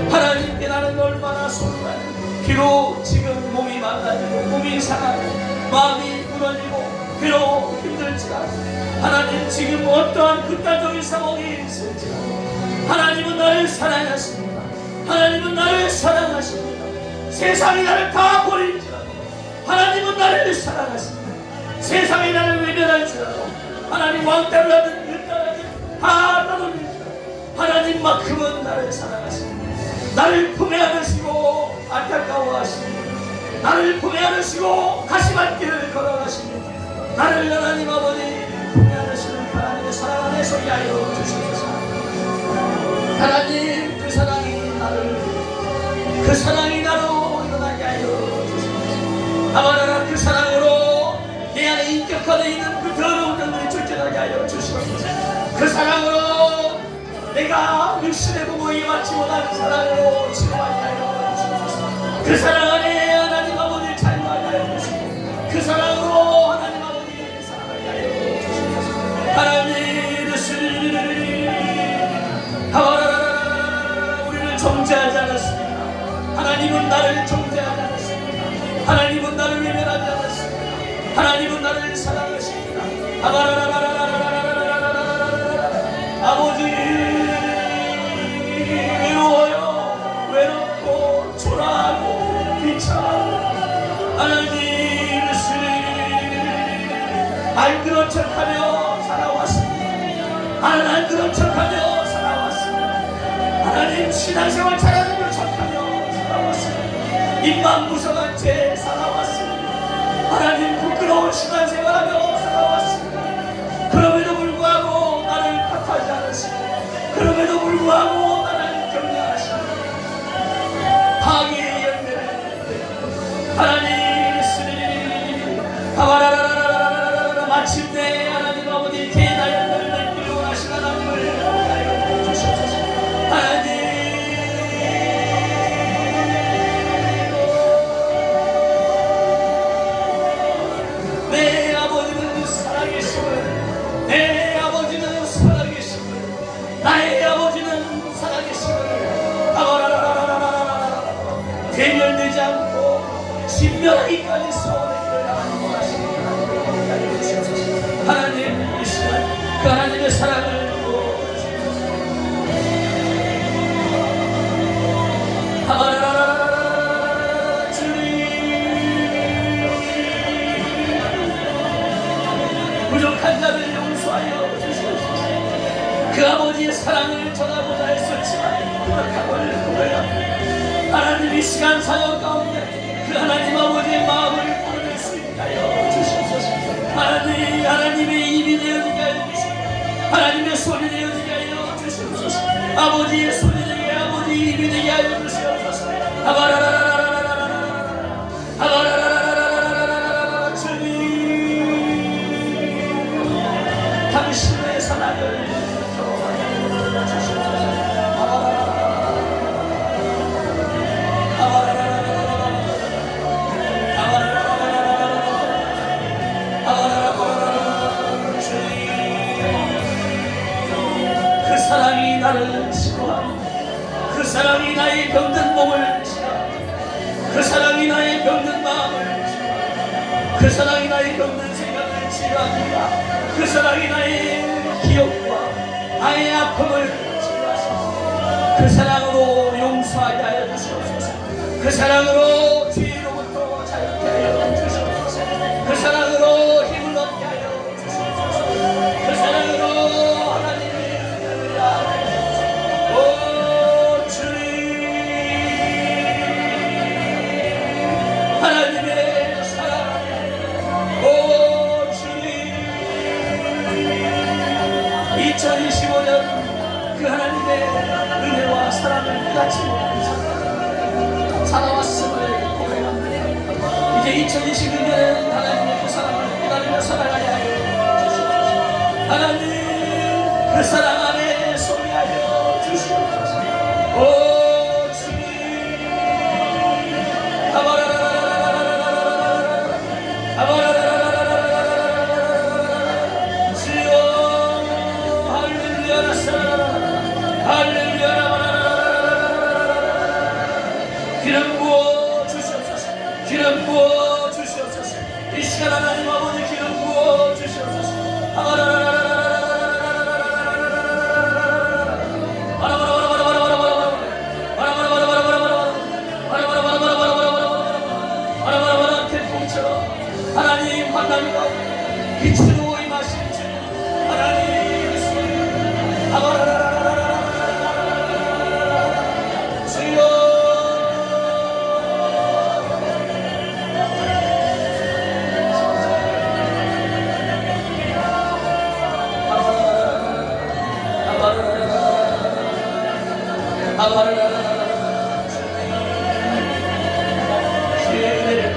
하나님께 나는 얼마나 소중한지 비록 지금 몸이 망가지고 몸이 상하고 마음이 무너지고 비록 힘들지라도 하나님 지금 어떠한 극단적인 상황이 있을지라도 하나님은 나를 사랑하십니다. 하나님은 나를 사랑하십니다. 세상이 나를 다 버릴지라도 하나님은 나를 사랑하십니다. 세상이 나를 외면할지라도 하나님 왕따를 하든 일단하든 다 떠돌릴지라도 하나님만큼은 나를 사랑하십니다. 나를 품에 안으시고 안타까워하십니다. 나를 품에 안으시고 가시밭 길을 걸어가십니다. 나를 하나님 아버지 품에 안으시는 하나님의 사랑 안에 서게 하여 주시옵소서. 하나님 그 사랑이 나로 일어나게 하여 주시옵소서. 아마나 그 사랑으로 내 안에 인격화되어 있는 그 더러운 것들이 쫓겨나게 하여 주시옵소서. 그 사랑으로 내가 육신의 부모에게 받지 못한 사랑으로 치료하게 하여 주시옵소서. 그 사랑 안에 하나님 아버지 자유하게 하여 주시고 그 사랑으로 하나님 아버지 사랑하게 하여 주시옵소서. 하나님 우리를 정죄하지 않았습니다. 하나님은 나를 정죄하지 않았습니다. 하나님은 나를 외면하지 않았습니다. 하나님은 나를 사랑하십니다. 아버지 외로워요. 외롭고 초라하고 비참하고 하나님 안 그런 척하며 살아왔습니다. 안 그런 척하며 살아왔습니다. 하나님 신앙생활 잘하는 걸 척하며 입만 무성한 채 살아왔습니다. 하나님 부끄러운 신앙생활하며 살아왔습니다. 그럼에도 불구하고 나를 탓하지 않으시고 그럼에도 불구하고 나를 격려하십니다. 항의의 열매를 하나님 쓰리리 가바라라라라라라라 마침내 하나님 아버지 대나 열매를 맺기를 원하시는 하나님을 하여 주시옵소서. 하나님 내 아버지는 살아계심을 내 아버지는 살아계심을 나의 아버지는 살아계심을 가바라라라라라라 괴멸되지 않고 진멸하기까지 싸워내기를 하나님 원하시니 하나님 주시옵소서. 하나님 이 시간 그 하나님의 사랑을 부어주시옵소서. 가바라라라라라라 주님 부족한 자를 용서하여 주시옵소서. 그 아버지의 사랑을 전하고자 했었지만 부족함을 고백합니다. 하나님 이 시간 사역 가운데 그 하나님 아버지의 마음을 풀어낼 수 있게 하여 주시옵소서. 하나님의 입이 되어지게 하여 주시옵소서. 하나님의 손이 되어지게 하여 주시옵소서. 아버지의 손이 되게 아버지의 입이 되게 하여 주시옵소서. 아바라라라라라라라라 아바라라라라라라라라 주님 당신의 사랑을 경험하여 주시옵소서. 그 사랑이 나를 치료하고 그 사랑이 나의 병든 몸을 치료하고 그 사랑이 나의 병든 마음을 치료하고 그 사랑이 나의 병든 생각을 치료합니다. 그 사랑이 나의 기억과 나의 아픔을 치료하시고 그 사랑으로 용서하게 하여 주시옵소서. 그 사랑으로 죄로부터 자유케 하여 주시옵소서. 그 사랑으로 힘을 얻게 하여 주시옵소서. 그 사랑으로 하나님의 은혜를 위하여 오 주님 하나님의 사랑 오 주님 2025년 그 하나님의 은혜와 사랑을 끝까지 살아왔음을 고백합니다. 이제 2022년에는 하나님의 그 사랑을 기다리며 살아가야 하여 주시옵소서. 하나님 그 사랑 안에 소리하여 주시옵소서. 오 주님 아바라라라라라라라라라라 아바라라라라라라라라라 주여 할렐루야 할렐루야 기름 부어 주시옵소서. 기름 부어 주시옵소서. 이 시간 하나님 아버지 기름 부어 주시옵소서. 하나님 환난과 빛으로 임하신 주 하나님 주여 주의 은혜를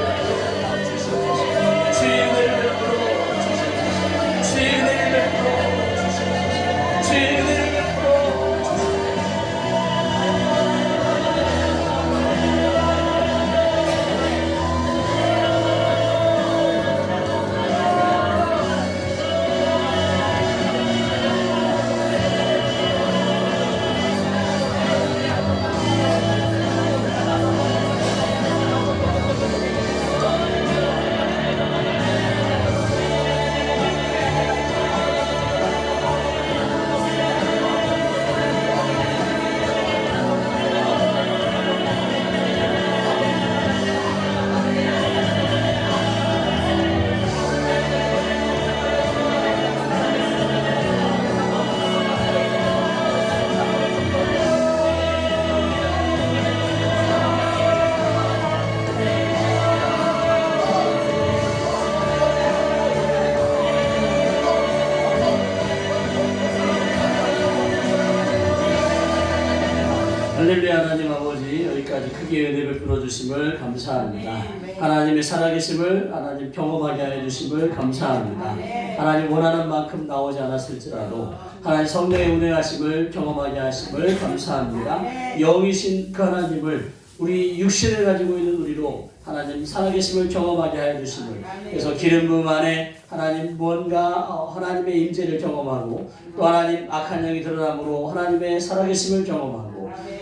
할렐루야. 하나님 아버지, 여기까지 크게 은혜 베풀어 주심을 감사합니다. 하나님의 살아계심을 하나님 경험하게 하여 주심을 감사합니다. 하나님 원하는 만큼 나오지 않았을지라도 하나님 성령의 운행하심을 경험하게 하심을 감사합니다. 영이신 그 하나님을 우리 육신을 가지고 있는 우리로 하나님 살아계심을 경험하게 하여 주심을, 그래서 기름 부음 안에 하나님 뭔가 하나님의 임재를 경험하고 또 하나님 악한 영이 드러남으로 하나님의 살아계심을 경험하고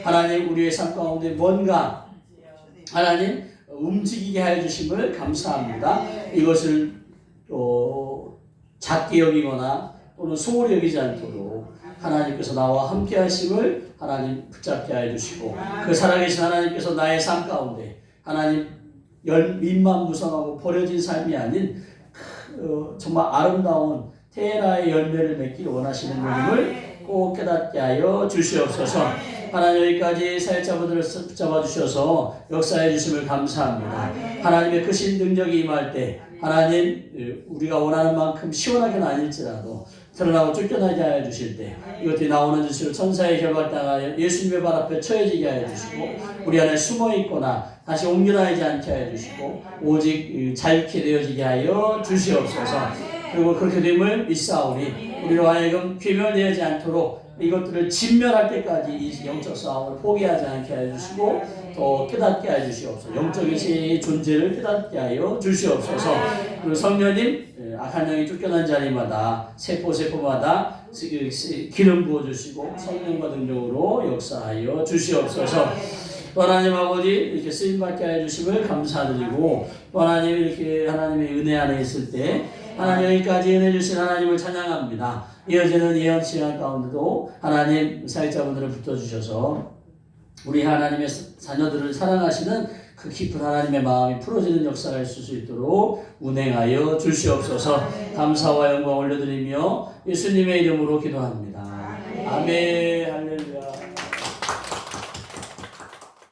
하나님 우리의 삶 가운데 뭔가 하나님 움직이게 하여 주심을 감사합니다. 이것을 작게 여기거나 또는 소홀히 여기지 않도록 하나님께서 나와 함께 하심을 하나님 붙잡게 하여 주시고, 그 살아계신 하나님께서 나의 삶 가운데 하나님 민망무성하고 버려진 삶이 아닌 정말 아름다운 테라의 열매를 맺기를 원하시는 분임을 꼭 깨닫게 하여 주시옵소서. 하나님 여기까지 사역자분들을 붙잡아 주셔서 역사해 주심을 감사합니다. 하나님의 크신 능력이 임할 때 하나님 우리가 원하는 만큼 시원하게는 아닐지라도 드러나고 쫓겨나게 하여 주실 때 이것들이 나오는 짓을 천사의 결박당하여 예수님의 발 앞에 처해지게 하여 주시고, 우리 안에 숨어있거나 다시 옮겨나지 않게 하여 주시고 오직 자유케 되어지게 하여 주시옵소서. 그리고 그렇게 됨을 믿사오니 우리로 하여금 괴멸되지 않도록 이것들을 진멸할 때까지 이 영적 싸움을 포기하지 않게 하여 주시고 또 깨닫게 하여 주시옵소서. 영적인 제 존재를 깨닫게 하여 주시옵소서. 그리고 성령님 악한 영이 쫓겨난 자리마다 세포마다 기름 부어주시고 성령과 능력으로 역사하여 주시옵소서. 또 하나님 아버지 이렇게 쓰임받게 하여 주심을 감사드리고, 또 하나님 이렇게 하나님의 은혜 안에 있을 때 하나님 여기까지 은혜 주신 하나님을 찬양합니다. 이어지는 예언 시간 가운데도 하나님 사역자분들을 붙어주셔서 우리 하나님의 자녀들을 사랑하시는 그 깊은 하나님의 마음이 풀어지는 역사가 있을 수 있도록 운행하여 주시옵소서. 감사와 영광 올려드리며 예수님의 이름으로 기도합니다. 아멘.